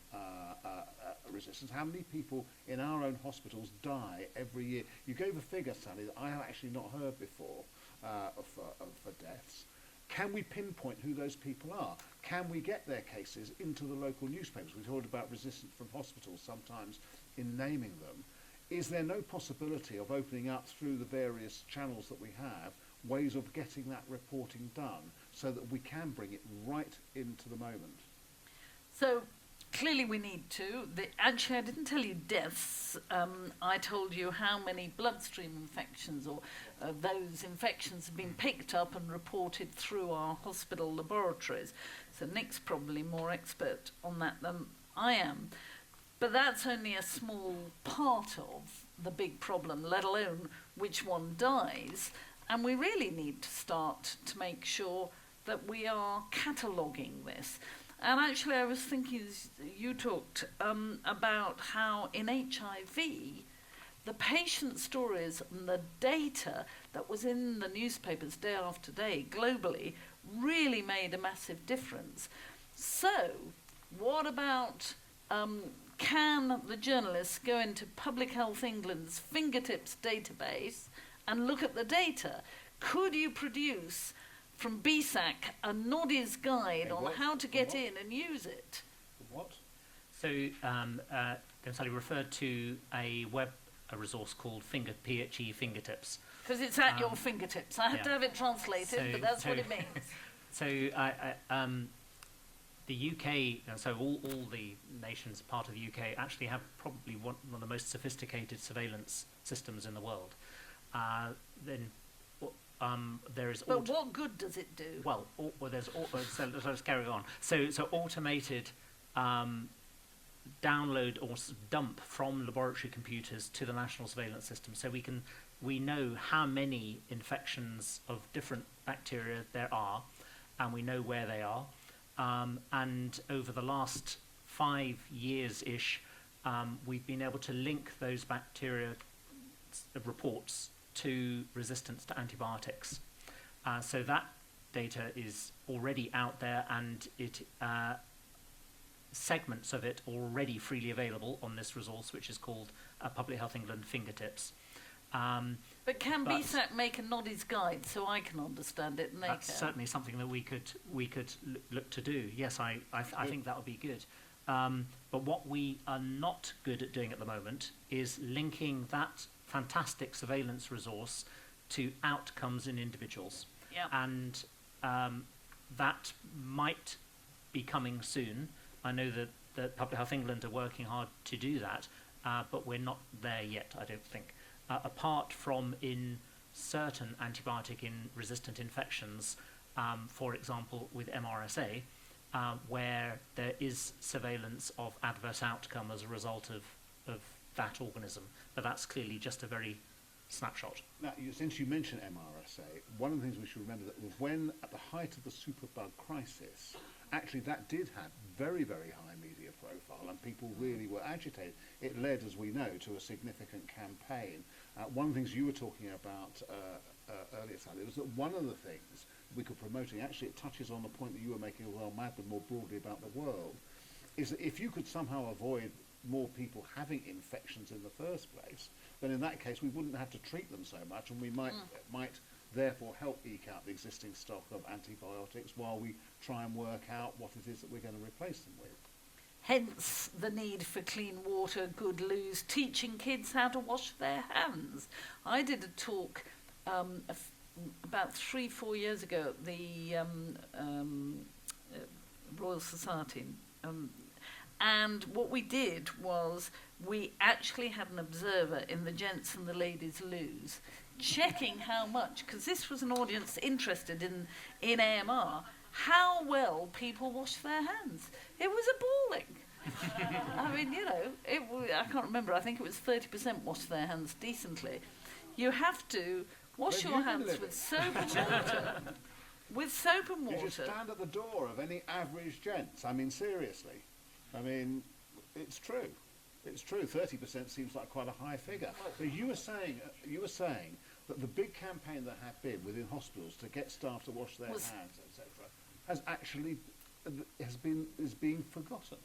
resistance? How many people in our own hospitals die every year? You gave a figure, Sally, that I have actually not heard before for deaths. Can we pinpoint who those people are? Can we get their cases into the local newspapers? We've heard about resistance from hospitals sometimes in naming them. Is there no possibility of opening up through the various channels that we have ways of getting that reporting done so that we can bring it right into the moment? So clearly we need to. Actually, I didn't tell you deaths. I told you how many bloodstream infections or those infections have been picked up and reported through our hospital laboratories. So Nick's probably more expert on that than I am. But that's only a small part of the big problem, let alone which one dies. And we really need to start to make sure that we are cataloguing this. And actually, I was thinking, as you talked about how in HIV, the patient stories and the data that was in the newspapers day after day globally really made a massive difference. So, what about can the journalists go into Public Health England's fingertips database and look at the data? Could you produce from BSAC a Noddy's guide on how to get in and use it? What? So, Dame Sally referred to a resource called PHE Fingertips. Because it's at your fingertips. I had to have it translated, but that's what it means. So, the UK, so all the nations part of the UK actually have probably one of the most sophisticated surveillance systems in the world. There is. But what good does it do? Well, so let's carry on. So automated download or dump from laboratory computers to the national surveillance system, so we know how many infections of different bacteria there are, and we know where they are. And over the last 5 years-ish, we've been able to link those bacteria reports to resistance to antibiotics. So that data is already out there, and segments of it already freely available on this resource, which is called Public Health England Fingertips. But can BSAC make a Noddy's guide so I can understand it? And That's certainly something that we could look to do. Yes, I think that would be good. But what we are not good at doing at the moment is linking that fantastic surveillance resource to outcomes in individuals. Yep. And that might be coming soon. I know that Public Health England are working hard to do that, but we're not there yet, I don't think. Apart from in certain antibiotic-resistant infections, for example, with MRSA, where there is surveillance of adverse outcome as a result of that organism. But that's clearly just a very snapshot. Now, since you mentioned MRSA, one of the things we should remember that when at the height of the superbug crisis, actually that did have very, very high media profile and people really were agitated. It led, as we know, to a significant campaign. One of the things you were talking about earlier, Sally, was that one of the things we could promote, and actually it touches on the point that you were making as well, Madlen, more broadly about the world, is that if you could somehow avoid more people having infections in the first place, then in that case we wouldn't have to treat them so much, and we might therefore help eke out the existing stock of antibiotics while we try and work out what it is that we're going to replace them with. Hence the need for clean water, good loos, teaching kids how to wash their hands. I did a talk about 3-4 years ago at the Royal Society, and what we did was we actually had an observer in the gents and the ladies' loos checking how much, because this was an audience interested in AMR, how well people wash their hands. It was appalling. I mean, you know, I can't remember, I think it was 30% wash their hands decently. You have to wash your hands with soap and water. With soap and water. You just stand at the door of any average gents. I mean, seriously. I mean, it's true. It's true. 30% seems like quite a high figure. But you were saying that the big campaign that had been within hospitals to get staff to wash their hands, etc., has actually is being forgotten.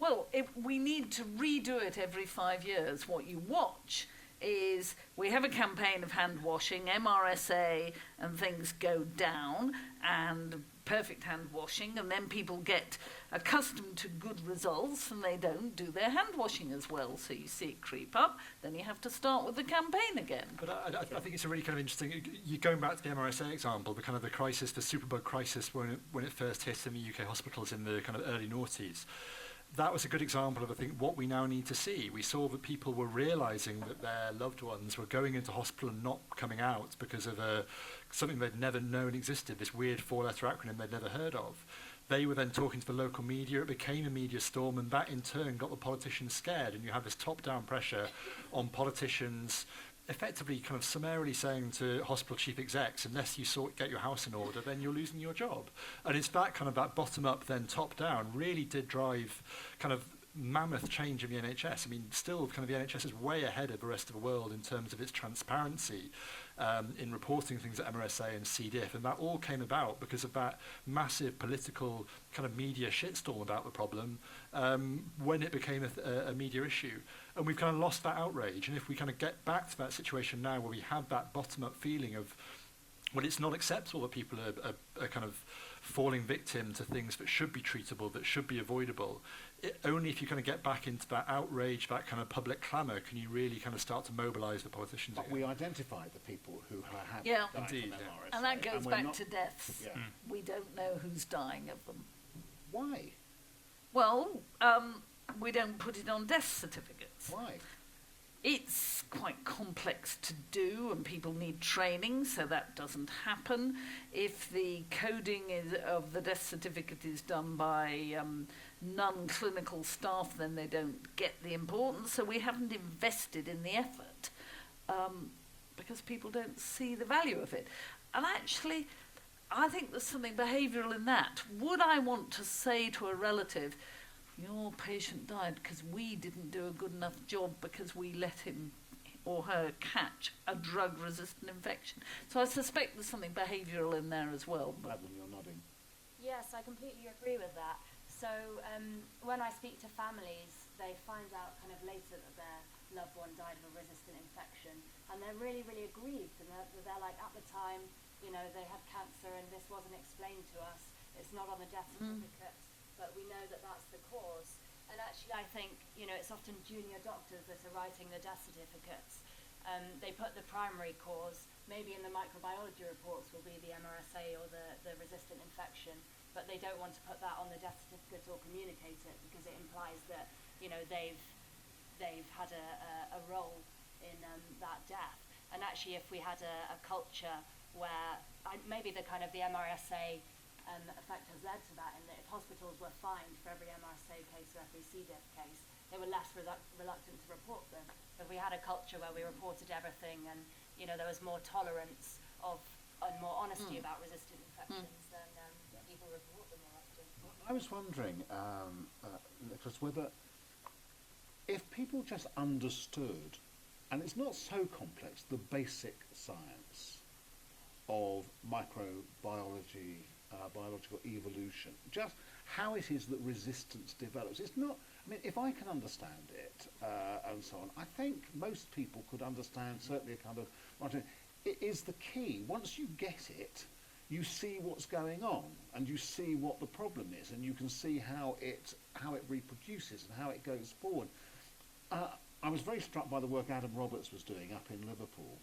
Well, we need to redo it every 5 years. What you watch is we have a campaign of hand washing, MRSA, and things go down, and perfect hand washing, and then people get accustomed to good results and they don't do their hand washing as well. So you see it creep up, then you have to start with the campaign again. But I think it's a really kind of interesting, you're going back to the MRSA example, the kind of the crisis, the superbug crisis when it first hit in the UK hospitals in the kind of early noughties. That was a good example of, I think, what we now need to see. We saw that people were realising that their loved ones were going into hospital and not coming out because of something they'd never known existed, this weird 4-letter acronym they'd never heard of. They were then talking to the local media. It became a media storm, and that in turn got the politicians scared. And you have this top-down pressure on politicians effectively kind of summarily saying to hospital chief execs, unless you get your house in order, then you're losing your job. And it's that kind of that bottom-up, then top-down really did drive kind of mammoth change in the NHS. I mean, still kind of the NHS is way ahead of the rest of the world in terms of its transparency in reporting things at MRSA and C. diff, and that all came about because of that massive political kind of media shitstorm about the problem when it became a media issue. And we've kind of lost that outrage, and if we kind of get back to that situation now where we have that bottom-up feeling of, well, it's not acceptable that people are kind of falling victim to things that should be treatable, that should be avoidable. Only if you kind of get back into that outrage, that kind of public clamour, can you really kind of start to mobilise the politicians But again. we identify the people who have Yeah. died from Indeed, MRSA. And that goes we're back not- to deaths. Yeah. We don't know who's dying of them. Why? Well, we don't put it on death certificates. Why? It's quite complex to do, and people need training, so that doesn't happen. If the coding of the death certificate is done by non-clinical staff, then they don't get the importance. So we haven't invested in the effort because people don't see the value of it. And actually, I think there's something behavioural in that. Would I want to say to a relative, your patient died because we didn't do a good enough job because we let him or her catch a drug-resistant infection? So I suspect there's something behavioural in there as well. Madlen, you're nodding. Yes, I completely agree with that. So when I speak to families, they find out kind of later that their loved one died of a resistant infection, and they're really, really aggrieved, and they're like, at the time, you know, they had cancer and this wasn't explained to us. It's not on the death certificate, but we know that that's the cause. And actually, I think, you know, it's often junior doctors that are writing the death certificates. They put the primary cause, maybe in the microbiology reports will be the MRSA or the resistant infection, but they don't want to put that on the death certificate or communicate it because it implies that, you know, they've had a role in that death. And actually, if we had a culture where maybe the kind of the MRSA effect has led to that, in that if hospitals were fined for every MRSA case or every C. diff case, they were less reluctant to report them. If we had a culture where we reported everything and, you know, there was more tolerance of and more honesty about resistant infections, then people report them more often. I was wondering, Nicholas, whether if people just understood, and it's not so complex, the basic science of microbiology, biological evolution, just how it is that resistance develops. It's not, I mean, if I can understand it and so on, I think most people could understand certainly a kind of, it is the key. Once you get it, you see what's going on and you see what the problem is and you can see how it reproduces and how it goes forward. I was very struck by the work Adam Roberts was doing up in Liverpool,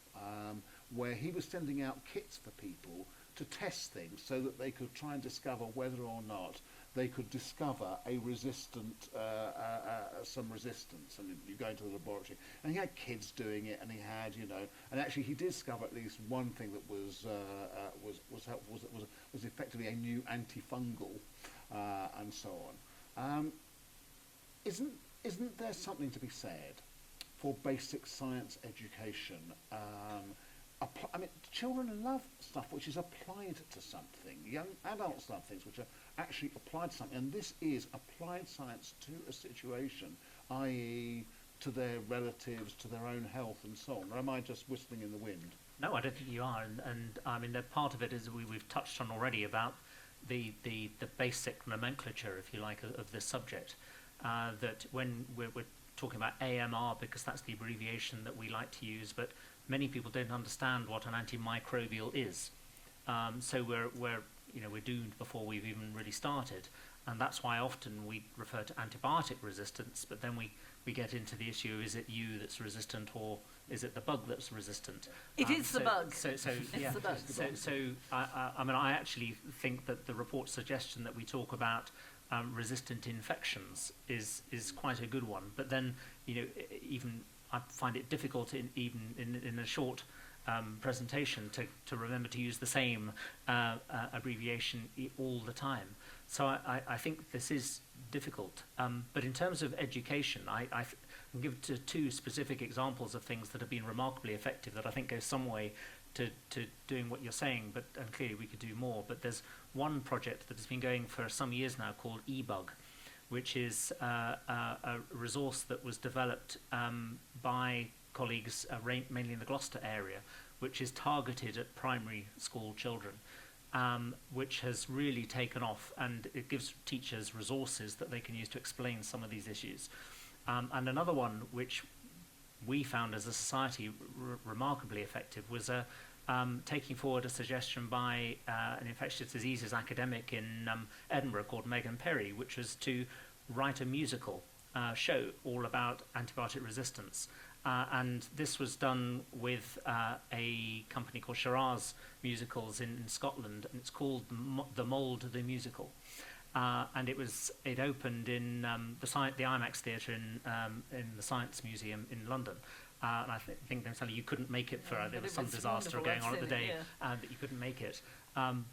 where he was sending out kits for people to test things so that they could try and discover whether or not they could discover a resistant, some resistance. And you go into the laboratory, and he had kids doing it, and he had, you know, and actually he did discover at least one thing that was helpful, was effectively a new antifungal, and so on. Isn't there something to be said for basic science education? I mean, children love stuff which is applied to something. Young adults love things which are actually applied to something. And this is applied science to a situation, i.e. to their relatives, to their own health and so on. Or am I just whistling in the wind? No, I don't think you are. And I mean, part of it is we've touched on already about the basic nomenclature, if you like, of this subject. That when we're talking about AMR, because that's the abbreviation that we like to use, but many people don't understand what an antimicrobial is. So we're doomed before we've even really started, and that's why often we refer to antibiotic resistance. But then we get into the issue: is it you that's resistant, or is it the bug that's resistant? It is the bug. So it's yeah. the bug. So I mean, I actually think that the report's suggestion that we talk about resistant infections is quite a good one. But then, you know, even I find it difficult even in a short presentation to remember to use the same abbreviation all the time. So I think this is difficult. But in terms of education, I can give two specific examples of things that have been remarkably effective that I think go some way to doing what you're saying, and clearly we could do more. But there's one project that has been going for some years now called eBug, which is a resource that was developed by colleagues mainly in the Gloucester area, which is targeted at primary school children, which has really taken off, and it gives teachers resources that they can use to explain some of these issues. And another one which we found as a society remarkably effective was taking forward a suggestion by an infectious diseases academic in Edinburgh called Megan Perry, which was to write a musical show all about antibiotic resistance. And this was done with a company called Shiraz Musicals in Scotland, and it's called The Mould the Musical. And it opened in the IMAX Theatre in the Science Museum in London. And I think Dame Sally, you couldn't make it there was some disaster going on at the day that you couldn't make it.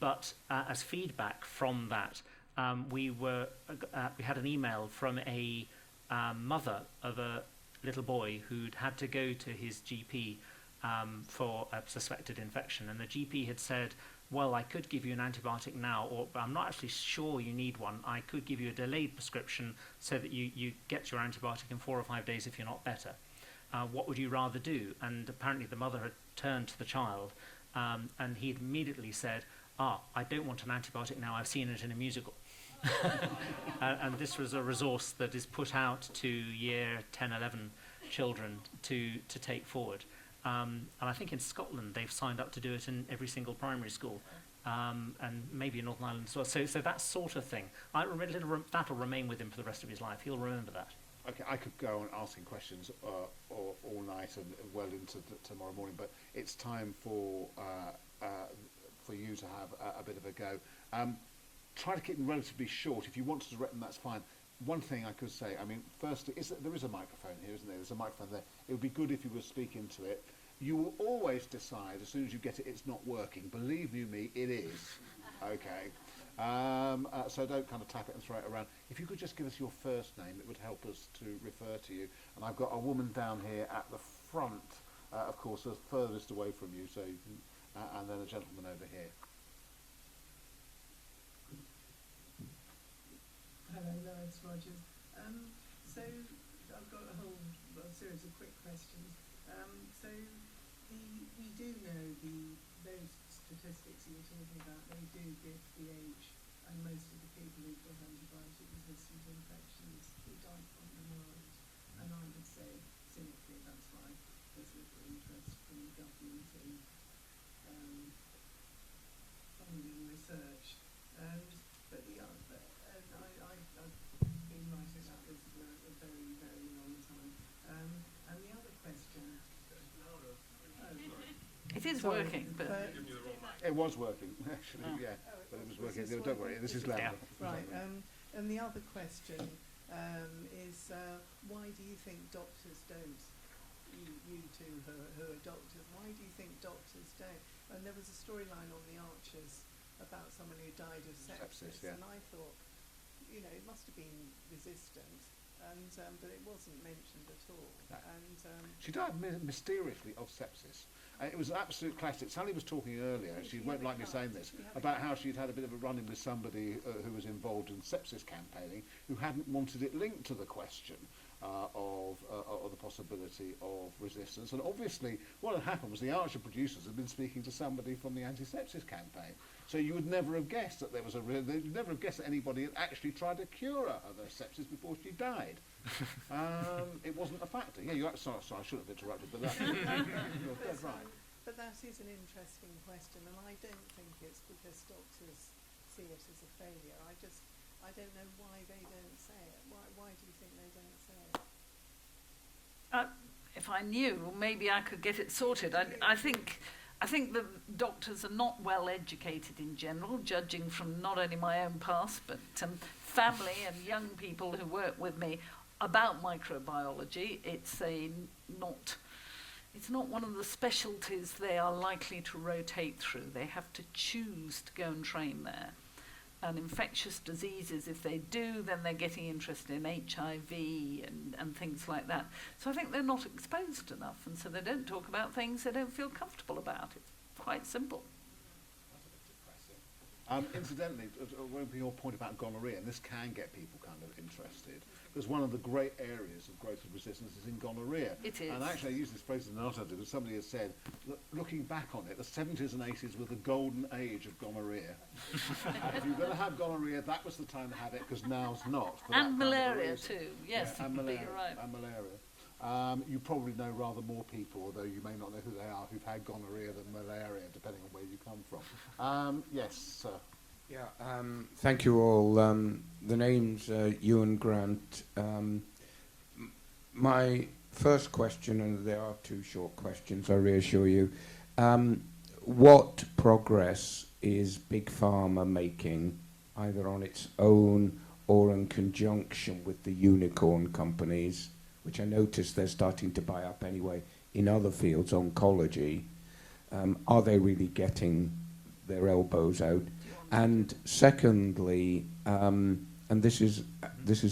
But as feedback from that, we had an email from a mother of a little boy who'd had to go to his GP for a suspected infection, and the GP had said well, I could give you an antibiotic now, or I'm not actually sure you need one. I could give you a delayed prescription so that you get your antibiotic in 4 or 5 days if you're not better. What would you rather do? And apparently the mother had turned to the child, and he'd immediately said, I don't want an antibiotic now, I've seen it in a musical. And this was a resource that is put out to year 10, 11 children to take forward. And I think in Scotland they've signed up to do it in every single primary school, and maybe in Northern Ireland as well. So that sort of thing, that'll remain with him for the rest of his life. He'll remember that. Okay, I could go on asking questions all night and well into tomorrow morning, but it's time for you to have a bit of a go. Try to keep them relatively short. If you want to direct them, that's fine. One thing I could say, I mean, firstly, there is a microphone here, isn't there? There's a microphone there. It would be good if you were speaking to it. You will always decide as soon as you get it, it's not working. Believe you me, it is. Okay. So don't kind of tap it and throw it around. If you could just give us your first name, it would help us to refer to you. And I've got a woman down here at the front, of course, the furthest away from you, so you can, and then a gentleman over here. Hello, Lawrence Rogers. So I've got a whole series of quick questions. So we do know those statistics you were talking about, they do give the age, and most of the people who've got antibiotic-resistant infections who die from them are old. And I would say, cynically, that's why there's little interest from the government in funding research. But the other, and I've been writing about this for a very, very long time. And the other question. It is Sorry, working, but It was working, actually, yeah. But it was working. Don't worry, this is louder. Right, and the other question is why do you think doctors don't, you two who are doctors, why do you think doctors don't? And there was a storyline on the Archers about someone who died of sepsis, yeah. and I thought, you know, it must have been resistant, and but it wasn't mentioned at all. No. And She died mysteriously of sepsis. It was absolute classic. Sally was talking earlier, she won't like me saying this, about how she'd had a bit of a run-in with somebody who was involved in sepsis campaigning, who hadn't wanted it linked to the question of the possibility of resistance. And obviously, what had happened was the Archer producers had been speaking to somebody from the anti-sepsis campaign. So you would never have guessed that there was they'd never have guessed that anybody had actually tried to cure her of her sepsis before she died. It wasn't a factor. Yeah, sorry, I shouldn't have interrupted, but that, you're dead right. But that is an interesting question, and I don't think it's because doctors see it as a failure. I don't know why they don't say it. Why do you think they don't say it? if I knew, maybe I could get it sorted. I think the doctors are not well educated in general, judging from not only my own past, but family and young people who work with me about microbiology. It's not one of the specialties they are likely to rotate through. They have to choose to go and train there. And infectious diseases, if they do, then they're getting interested in HIV and things like that. So I think they're not exposed enough, and so they don't talk about things they don't feel comfortable about. It's quite simple. Incidentally, your point about gonorrhea, and this can get people kind of interested, because one of the great areas of growth of resistance is in gonorrhea. It is. And actually I used this phrase in an article, but somebody has said, looking back on it, the 70s and 80s were the golden age of gonorrhea. If you're going to have gonorrhea, that was the time to have it, because now's not. And malaria too, yes, yeah, and malaria, you're right. And malaria. You probably know rather more people, although you may not know who they are, who've had gonorrhea than malaria, depending on where you come from. Yes, sir. Yeah, thank you all. The name's Ewan Grant. My first question, and there are two short questions, I reassure you. What progress is Big Pharma making, either on its own or in conjunction with the unicorn companies, which I notice they're starting to buy up anyway in other fields, oncology? Are they really getting their elbows out? And secondly, and this is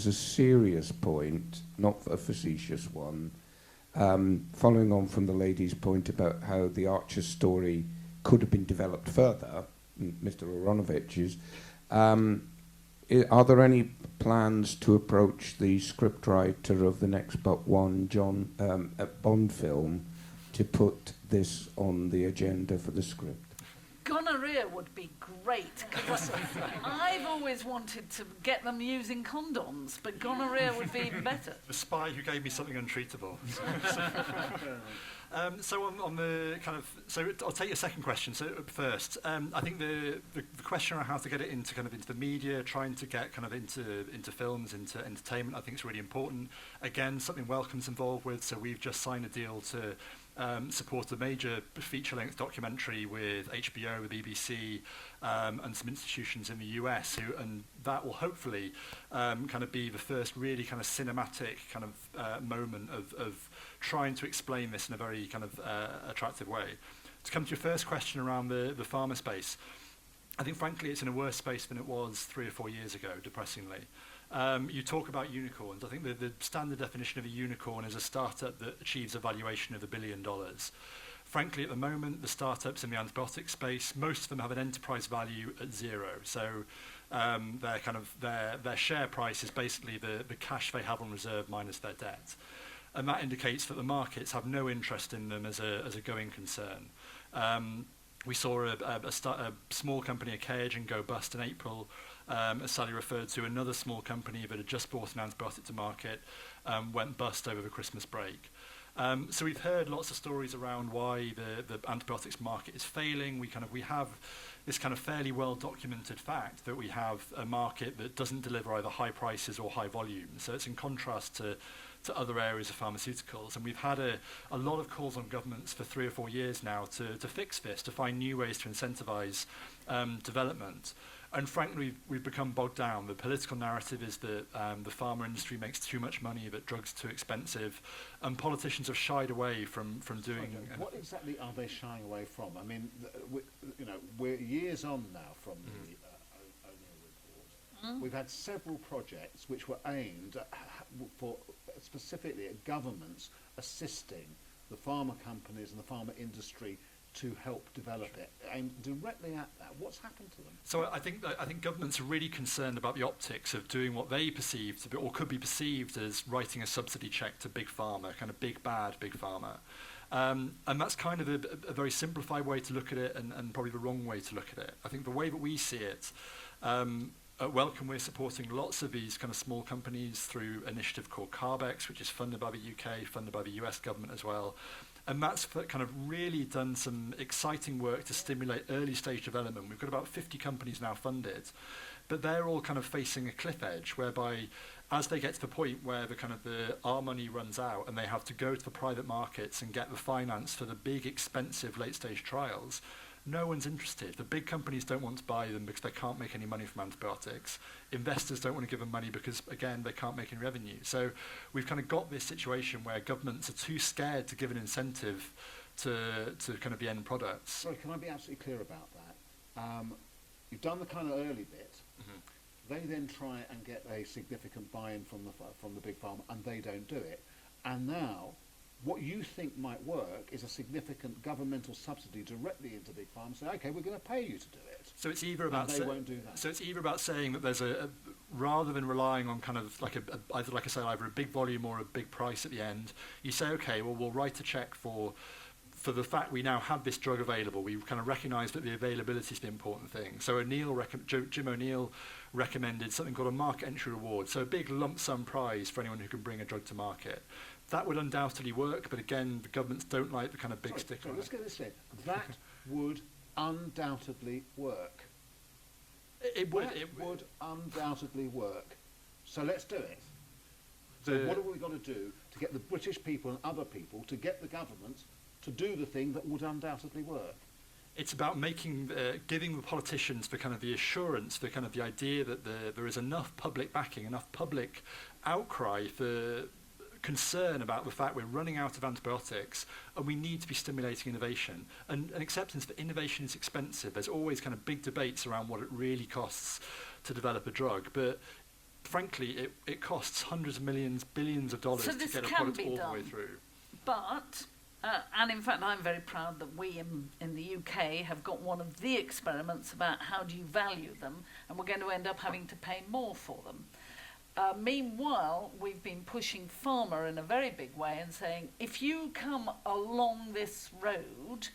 a serious point, not a facetious one, following on from the lady's point about how the Archer story could have been developed further, Mr. Aaronovitch is, are there any plans to approach the scriptwriter of the next but one Bond film to put this on the agenda for the script? Gonorrhea would be great, because I've always wanted to get them using condoms, but gonorrhea would be even better. The spy who gave me something untreatable. So on the kind of, so I'll take your second question. So first, I think the question around how to get it into the media, trying to get kind of into films, into entertainment, I think is really important. Again, something Wellcome's involved with. So we've just signed a deal to support a major feature-length documentary with HBO, with BBC, and some institutions in the US, and that will hopefully kind of be the first really kind of cinematic kind of moment of trying to explain this in a very kind of attractive way. To come to your first question around the pharma space, I think frankly it's in a worse space than it was 3 or 4 years ago, depressingly. You talk about unicorns. I think the standard definition of a unicorn is a startup that achieves a valuation of $1 billion. Frankly, at the moment, the startups in the antibiotic space, most of them have an enterprise value at 0. So their share price is basically the cash they have on reserve minus their debt. And that indicates that the markets have no interest in them as a going concern. We saw a small company, a K-Agent, go bust in April. As Sally referred to, another small company that had just brought an antibiotic to market went bust over the Christmas break. So we've heard lots of stories around why the antibiotics market is failing. We have this kind of fairly well-documented fact that we have a market that doesn't deliver either high prices or high volume. So it's in contrast to other areas of pharmaceuticals. And we've had a lot of calls on governments for 3 or 4 years now to fix this, to find new ways to incentivize development. And frankly, we've become bogged down. The political narrative is that the pharma industry makes too much money, that drugs are too expensive, and politicians have shied away from doing... What exactly are they shying away from? I mean, we're years on now from the O'Neill report. We've had several projects which were aimed for specifically at governments assisting the pharma companies and the pharma industry to help develop it, aimed directly at that. What's happened to them? So I think governments are really concerned about the optics of doing what they perceive to be, or could be perceived as, writing a subsidy check to big pharma, kind of big bad big pharma. And that's kind of a very simplified way to look at it, and probably the wrong way to look at it. I think the way that we see it, at Wellcome, we're supporting lots of these kind of small companies through an initiative called CARBEX, which is funded by the UK, funded by the US government as well. And that's kind of really done some exciting work to stimulate early stage development. We've got about 50 companies now funded, but they're all kind of facing a cliff edge, whereby as they get to the point where our money runs out and they have to go to the private markets and get the finance for the big, expensive late stage trials, no one's interested. The big companies don't want to buy them because they can't make any money from antibiotics. Investors don't want to give them money because, again, they can't make any revenue. So we've kind of got this situation where governments are too scared to give an incentive to kind of the end products. Sorry, can I be absolutely clear about that? You've done the kind of early bit. They then try and get a significant buy-in from the big pharma, and they don't do it. And now, what you think might work is a significant governmental subsidy directly into big pharma. Say, okay, we're going to pay you to do it. So it's either about they won't do that. So it's either about saying that there's rather than relying on kind of like either a big volume or a big price at the end, you say, okay, well, we'll write a check for the fact we now have this drug available. We kind of recognise that the availability is the important thing. So Jim O'Neill recommended something called a market entry reward, so a big lump sum prize for anyone who can bring a drug to market. That would undoubtedly work, but again, the governments don't like the kind of big stick on it. Let's get this straight. That would undoubtedly work. It would undoubtedly work. So let's do it. So what have we got to do to get the British people and other people to get the government to do the thing that would undoubtedly work? It's about giving the politicians the assurance, the idea that there is enough public backing, enough public outcry for concern about the fact we're running out of antibiotics and we need to be stimulating innovation. And an acceptance that innovation is expensive. There's always kind of big debates around what it really costs to develop a drug, but frankly, it costs hundreds of millions, billions of dollars to get a product all the way through. But And in fact, I'm very proud that we in the UK have got one of the experiments about how do you value them, and we're going to end up having to pay more for them. Meanwhile, we've been pushing pharma in a very big way and saying, if you come along this road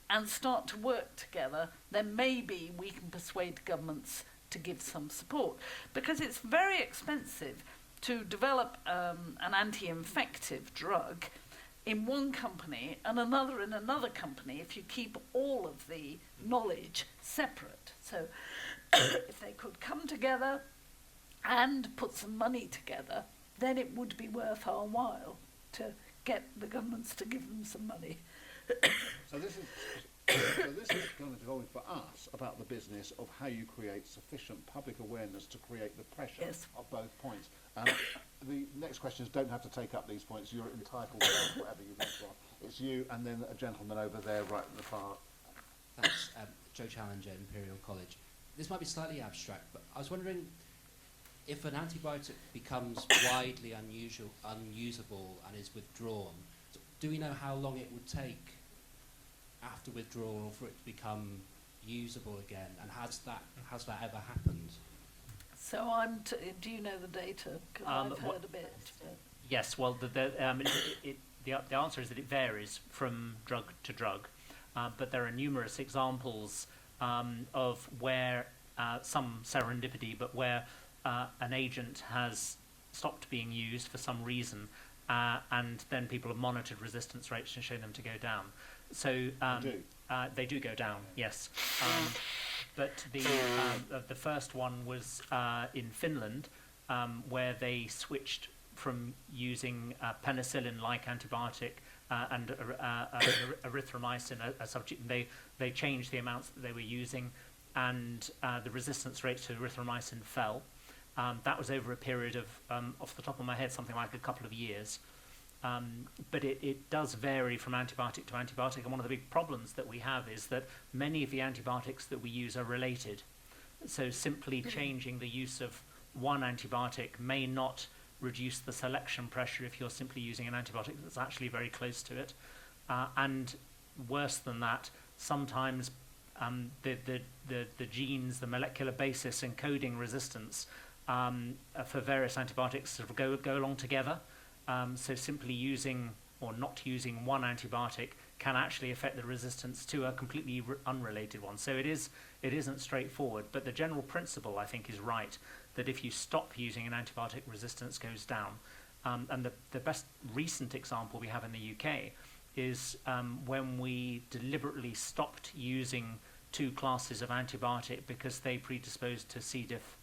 and start to work together, then maybe we can persuade governments to give some support. Because it's very expensive to develop an anti-infective drug in one company and another in another company if you keep all of the knowledge separate. So if they could come together and put some money together, then it would be worth our while to get the governments to give them some money. So this is kind of going for us about the business of how you create sufficient public awareness to create the pressure of both points. The next questions don't have to take up these points. You're entitled to whatever you want to. It's you and then a gentleman over there right in the far. Thanks. Joe Challenger, Imperial College. This might be slightly abstract, but I was wondering if an antibiotic becomes widely unusable and is withdrawn, do we know how long it would take after withdrawal for it to become usable again? And has that ever happened? So do you know the data? 'Cause I've heard a bit. Yes, well, the answer is that it varies from drug to drug, but there are numerous examples of where some serendipity, but where an agent has stopped being used for some reason, and then people have monitored resistance rates and shown them to go down. So they do go down, yes. But the first one was in Finland, where they switched from using penicillin-like antibiotic and erythromycin, a substitute. They changed the amounts that they were using, and the resistance rate to erythromycin fell. That was over a period of, off the top of my head, something like a couple of years. But it does vary from antibiotic to antibiotic, and one of the big problems that we have is that many of the antibiotics that we use are related. So simply changing the use of one antibiotic may not reduce the selection pressure if you're simply using an antibiotic that's actually very close to it. And worse than that, sometimes the genes, the molecular basis encoding resistance for various antibiotics sort of go along together. So simply using or not using one antibiotic can actually affect the resistance to a completely unrelated one. So it isn't straightforward, but the general principle, I think, is right, that if you stop using an antibiotic, resistance goes down. And the best recent example we have in the UK is when we deliberately stopped using two classes of antibiotic because they predisposed to C. diff,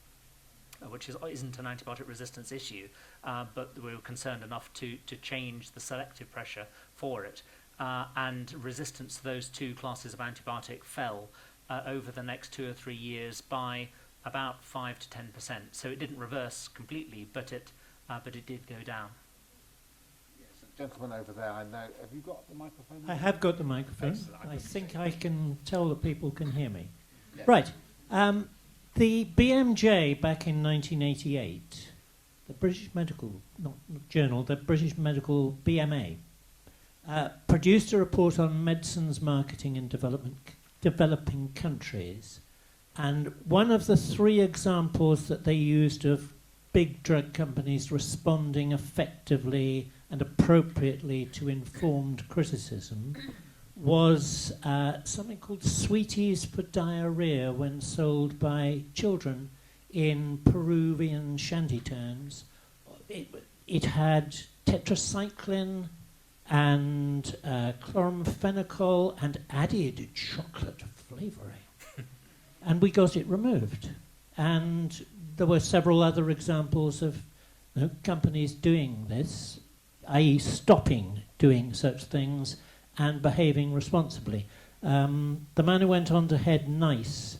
which isn't an antibiotic resistance issue, but we were concerned enough to change the selective pressure for it. And resistance to those two classes of antibiotic fell over the next 2 or 3 years by about 5 to 10%. So it didn't reverse completely, but it did go down. Yes, gentleman over there, I know. Have you got the microphone? I have got the microphone. Excellent. I think I can tell that people can hear me. Yeah. Right. The BMJ back in 1988, the British Medical Journal, the British Medical BMA, produced a report on medicines marketing in developing countries. And one of the 3 examples that they used of big drug companies responding effectively and appropriately to informed criticism was something called Sweeties for diarrhea when sold by children in Peruvian shantytowns. It had tetracycline and chloramphenicol and added chocolate flavouring. And we got it removed. And there were several other examples of companies doing this, i.e. stopping doing such things and behaving responsibly. The man who went on to head NICE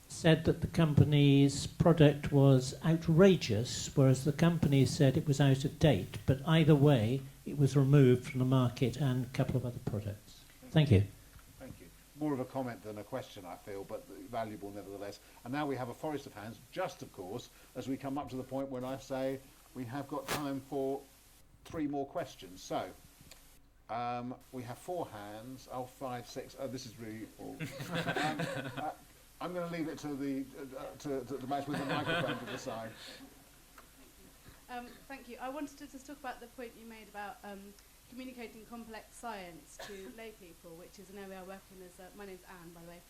said that the company's product was outrageous, whereas the company said it was out of date. But either way, it was removed from the market and a couple of other products. Thank you. Thank you. More of a comment than a question, I feel, but valuable nevertheless. And now we have a forest of hands, just of course, as we come up to the point when I say we have got time for 3 more questions. So, We have 4 hands. Oh, 5, 6. Oh, this is really awful. I'm going to leave it to the match with the microphone to decide. Thank you. I wanted to just talk about the point you made about communicating complex science to lay people, which is an area I work in as my name's Anne, by the way,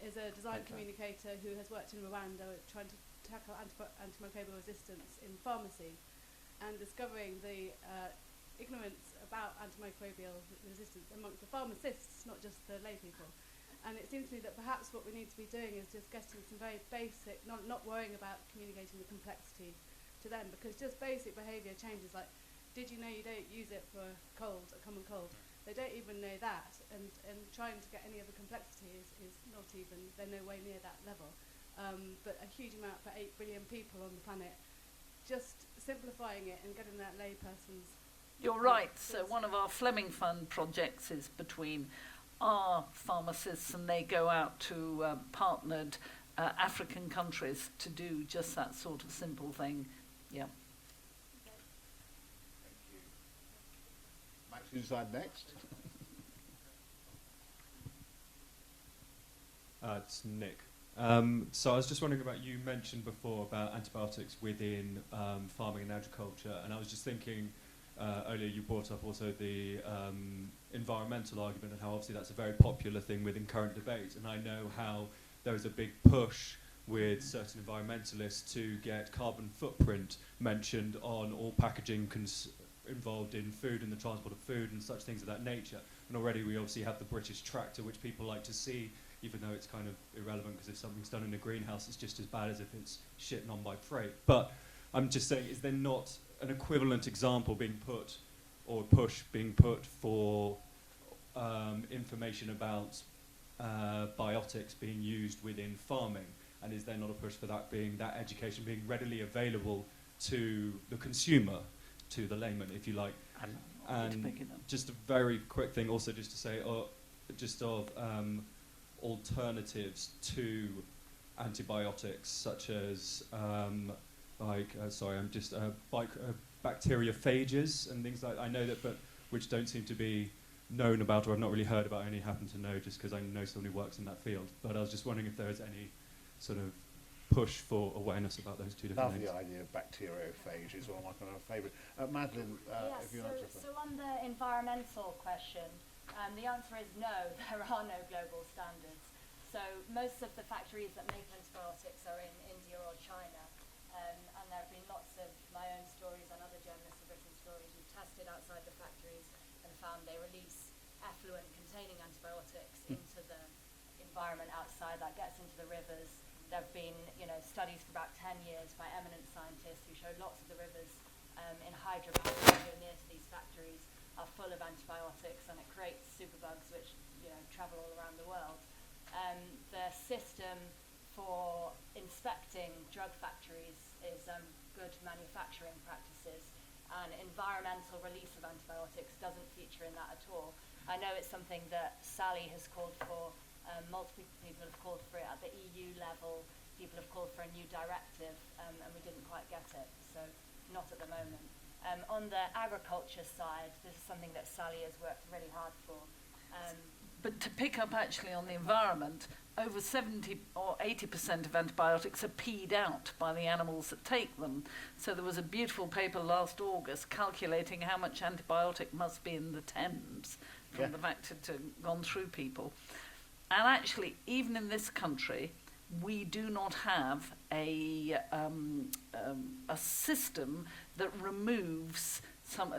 is a design communicator who has worked in Rwanda trying to tackle antimicrobial resistance in pharmacy, and discovering the ignorance about antimicrobial resistance amongst the pharmacists, not just the lay people. And it seems to me that perhaps what we need to be doing is just getting some very basic, not worrying about communicating the complexity to them, because just basic behaviour changes, like, did you know you don't use it for cold, a common cold? They don't even know that, and trying to get any of the complexity is not even, they're no way near that level. But a huge amount for 8 billion people on the planet, just simplifying it and getting that layperson's... You're right. So one of our Fleming Fund projects is between our pharmacists, and they go out to partnered African countries to do just that sort of simple thing. Yeah. Thank you. Max, you decide next. It's Nick. So I was just wondering about, you mentioned before about antibiotics within farming and agriculture, and I was just thinking earlier you brought up also the environmental argument, and how obviously that's a very popular thing within current debate, and I know how there is a big push with certain environmentalists to get carbon footprint mentioned on all packaging involved in food and the transport of food and such things of that nature. And already we obviously have the British tractor, which people like to see, even though it's kind of irrelevant, because if something's done in a greenhouse, it's just as bad as if it's shitting on by freight. But I'm just saying, is there not an equivalent example being put, or push being put for information about biotics being used within farming? And is there not a push for that education being readily available to the consumer, to the layman, if you like? And just a very quick thing also, just to say, just of alternatives to antibiotics, such as bacteriophages and things like that. I know that, but which don't seem to be known about, or I've not really heard about. I only happen to know just because I know someone who works in that field. But I was just wondering if there is any sort of push for awareness about those two different things. Love the idea of bacteriophage, is one of my kind of favourite. Madlen, Yes, if you want to... so on the environmental question, the answer is no, there are no global standards. So most of the factories that make antibiotics are in India or China, and there have been lots of my own stories and other journalists have written stories who've tested outside the factories and found they release effluent containing antibiotics into the environment outside, that gets into the rivers. There have been, studies for about 10 years by eminent scientists who show lots of the rivers in Hyderabad, near to these factories, are full of antibiotics, and it creates superbugs which travel all around the world. The system for inspecting drug factories is good manufacturing practices, and environmental release of antibiotics doesn't feature in that at all. I know it's something that Sally has called for. Multiple people have called for it at the EU level. People have called for a new directive, and we didn't quite get it, so not at the moment. On the agriculture side, this is something that Sally has worked really hard for. But to pick up actually on the environment, over 70 or 80% of antibiotics are peed out by the animals that take them. So there was a beautiful paper last August calculating how much antibiotic must be in the Thames from the fact it had gone through people. And actually, even in this country, we do not have a system that removes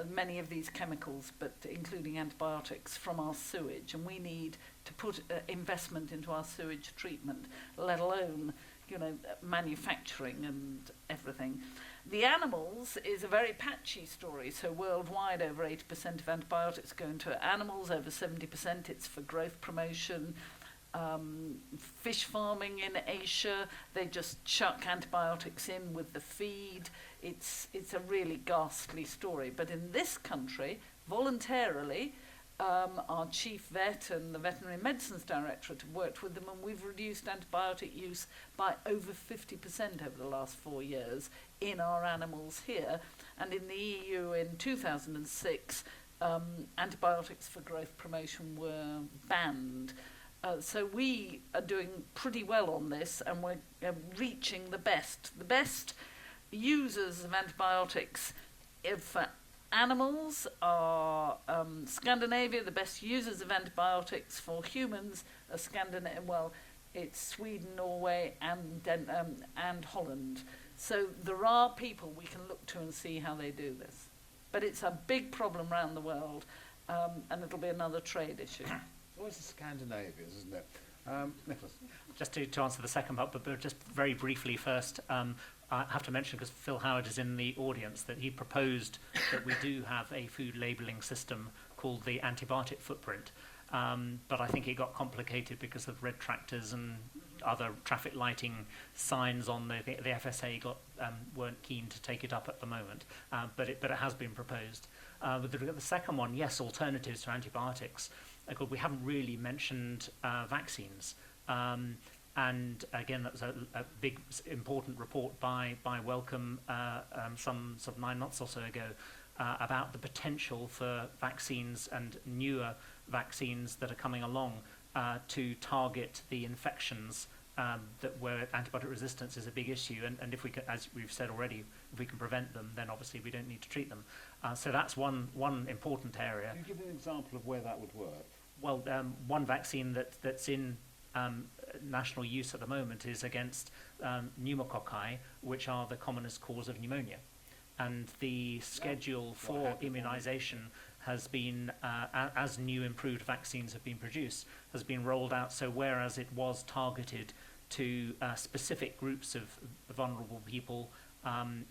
many of these chemicals, but including antibiotics, from our sewage. And we need to put investment into our sewage treatment, let alone, manufacturing and everything. The animals is a very patchy story. So worldwide, over 80% of antibiotics go into animals, over 70% it's for growth promotion. Fish farming in Asia, they just chuck antibiotics in with the feed. It's a really ghastly story. But in this country, voluntarily, our chief vet and the veterinary medicines directorate have worked with them, and we've reduced antibiotic use by over 50% over the last 4 years in our animals here. And in the EU in 2006, antibiotics for growth promotion were banned. So we are doing pretty well on this, and we're reaching the best. The best users of antibiotics for animals are Scandinavia. The best users of antibiotics for humans are it's Sweden, Norway, and Holland. So there are people we can look to and see how they do this. But it's a big problem around the world, and it'll be another trade issue. It's always the Scandinavians, isn't it? Nicholas? Just to answer the second part, but just very briefly first, I have to mention, because Phil Howard is in the audience, that he proposed that we do have a food labelling system called the antibiotic footprint. But I think it got complicated because of red tractors and other traffic lighting signs on the FSA weren't keen to take it up at the moment. But it has been proposed. With the second one, yes, alternatives to antibiotics. We haven't really mentioned vaccines. And again, that was a big, important report by Wellcome some 9 months or so ago about the potential for vaccines and newer vaccines that are coming along to target the infections where antibiotic resistance is a big issue. And if we can, as we've said already, if we can prevent them, then obviously we don't need to treat them. So that's one important area. Can you give an example of where that would work? Well, one vaccine that's in national use at the moment is against pneumococci, which are the commonest cause of pneumonia. And the schedule for immunisation has been, as new improved vaccines have been produced, has been rolled out. So whereas it was targeted to specific groups of vulnerable people,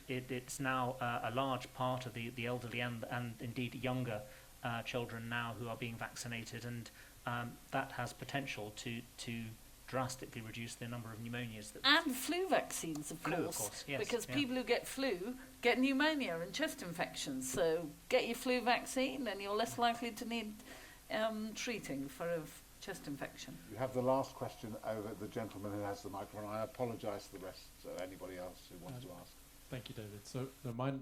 it's now a large part of the elderly and indeed younger children now who are being vaccinated, and that has potential to drastically reduce the number of pneumonias. And flu vaccines, of course, yes, because people who get flu get pneumonia and chest infections. So get your flu vaccine and you're less likely to need treating for a chest infection. You have the last question over the gentleman who has the microphone. I apologise to the rest, so anybody else who wants to ask. Thank you, David. So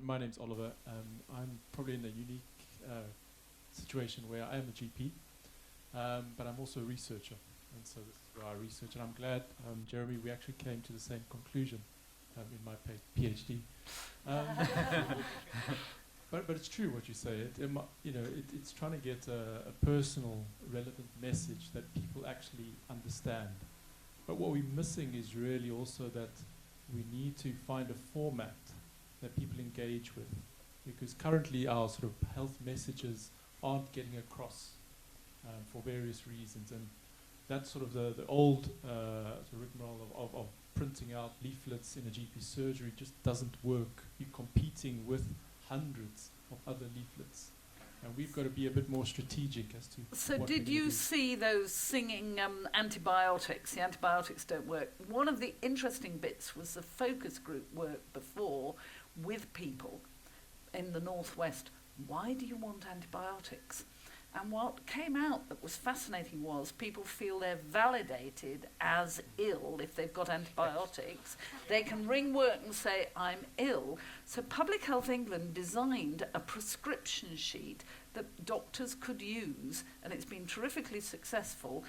my name's Oliver. I'm probably in a unique situation where I am a GP, but I'm also a researcher. And so this is where I research, and I'm glad, Jeremy, we actually came to the same conclusion in my PhD. But it's true what you say. It's trying to get a personal, relevant message that people actually understand. But what we're missing is really also that we need to find a format that people engage with, because currently our sort of health messages aren't getting across for various reasons, and that's sort of the old sort of rigmarole of printing out leaflets in a GP surgery just doesn't work. You're competing with hundreds of other leaflets, and we've got to be a bit more strategic as to. So what did you see those singing antibiotics? The antibiotics don't work. One of the interesting bits was the focus group work before with people in the Northwest. Why do you want antibiotics? And what came out that was fascinating was people feel they're validated as ill if they've got antibiotics. They can ring work and say, I'm ill. So Public Health England designed a prescription sheet that doctors could use, and it's been terrifically successful.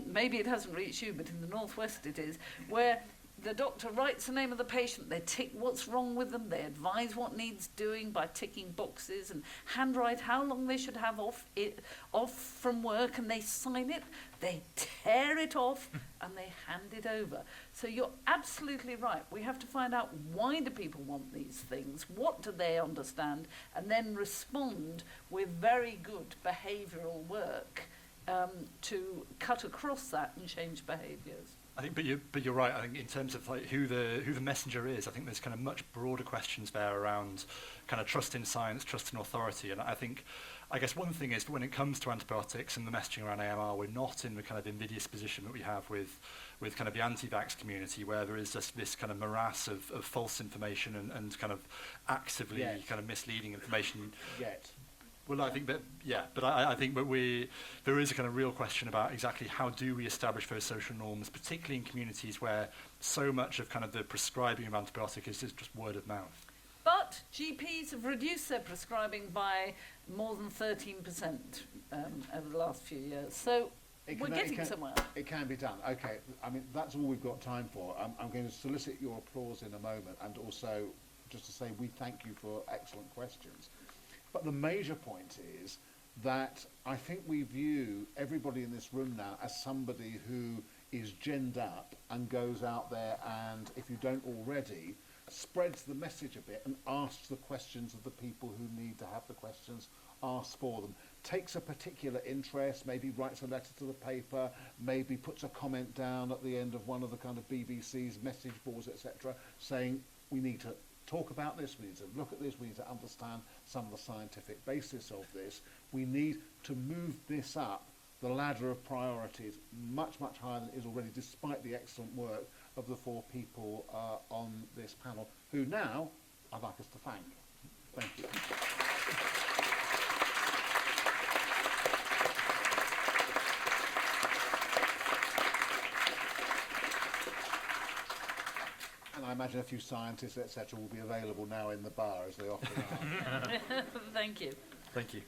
Maybe it hasn't reached you, but in the Northwest it is, where the doctor writes the name of the patient, they tick what's wrong with them, they advise what needs doing by ticking boxes, and handwrite how long they should have off from work, and they sign it, they tear it off, and they hand it over. So you're absolutely right. We have to find out, why do people want these things, what do they understand, and then respond with very good behavioural work to cut across that and change behaviours. I think, but you're right. I think in terms of like who the messenger is, I think there's kind of much broader questions there around kind of trust in science, trust in authority. And I guess one thing is, when it comes to antibiotics and the messaging around AMR, we're not in the kind of invidious position that we have with kind of the anti-vax community, where there is just this kind of morass of false information and kind of actively kind of misleading information. Well, I think that, but I think that there is a kind of real question about exactly how do we establish those social norms, particularly in communities where so much of kind of the prescribing of antibiotic is just word of mouth. But but GPs have reduced their prescribing by more than 13% over the last few years. So we're getting somewhere. It can be done. Okay, I mean, that's all we've got time for. I'm going to solicit your applause in a moment, and also just to say we thank you for excellent questions. But the major point is that I think we view everybody in this room now as somebody who is ginned up and goes out there and, if you don't already, spreads the message a bit and asks the questions of the people who need to have the questions asked for them. Takes a particular interest, maybe writes a letter to the paper, maybe puts a comment down at the end of one of the kind of BBC's message boards, etc., saying we need to talk about this, we need to look at this, we need to understand some of the scientific basis of this. We need to move this up the ladder of priorities much, much higher than it is already, despite the excellent work of the 4 people on this panel, who now I'd like us to thank. Thank you. And I imagine a few scientists, etc., will be available now in the bar, as they often are. Thank you. Thank you.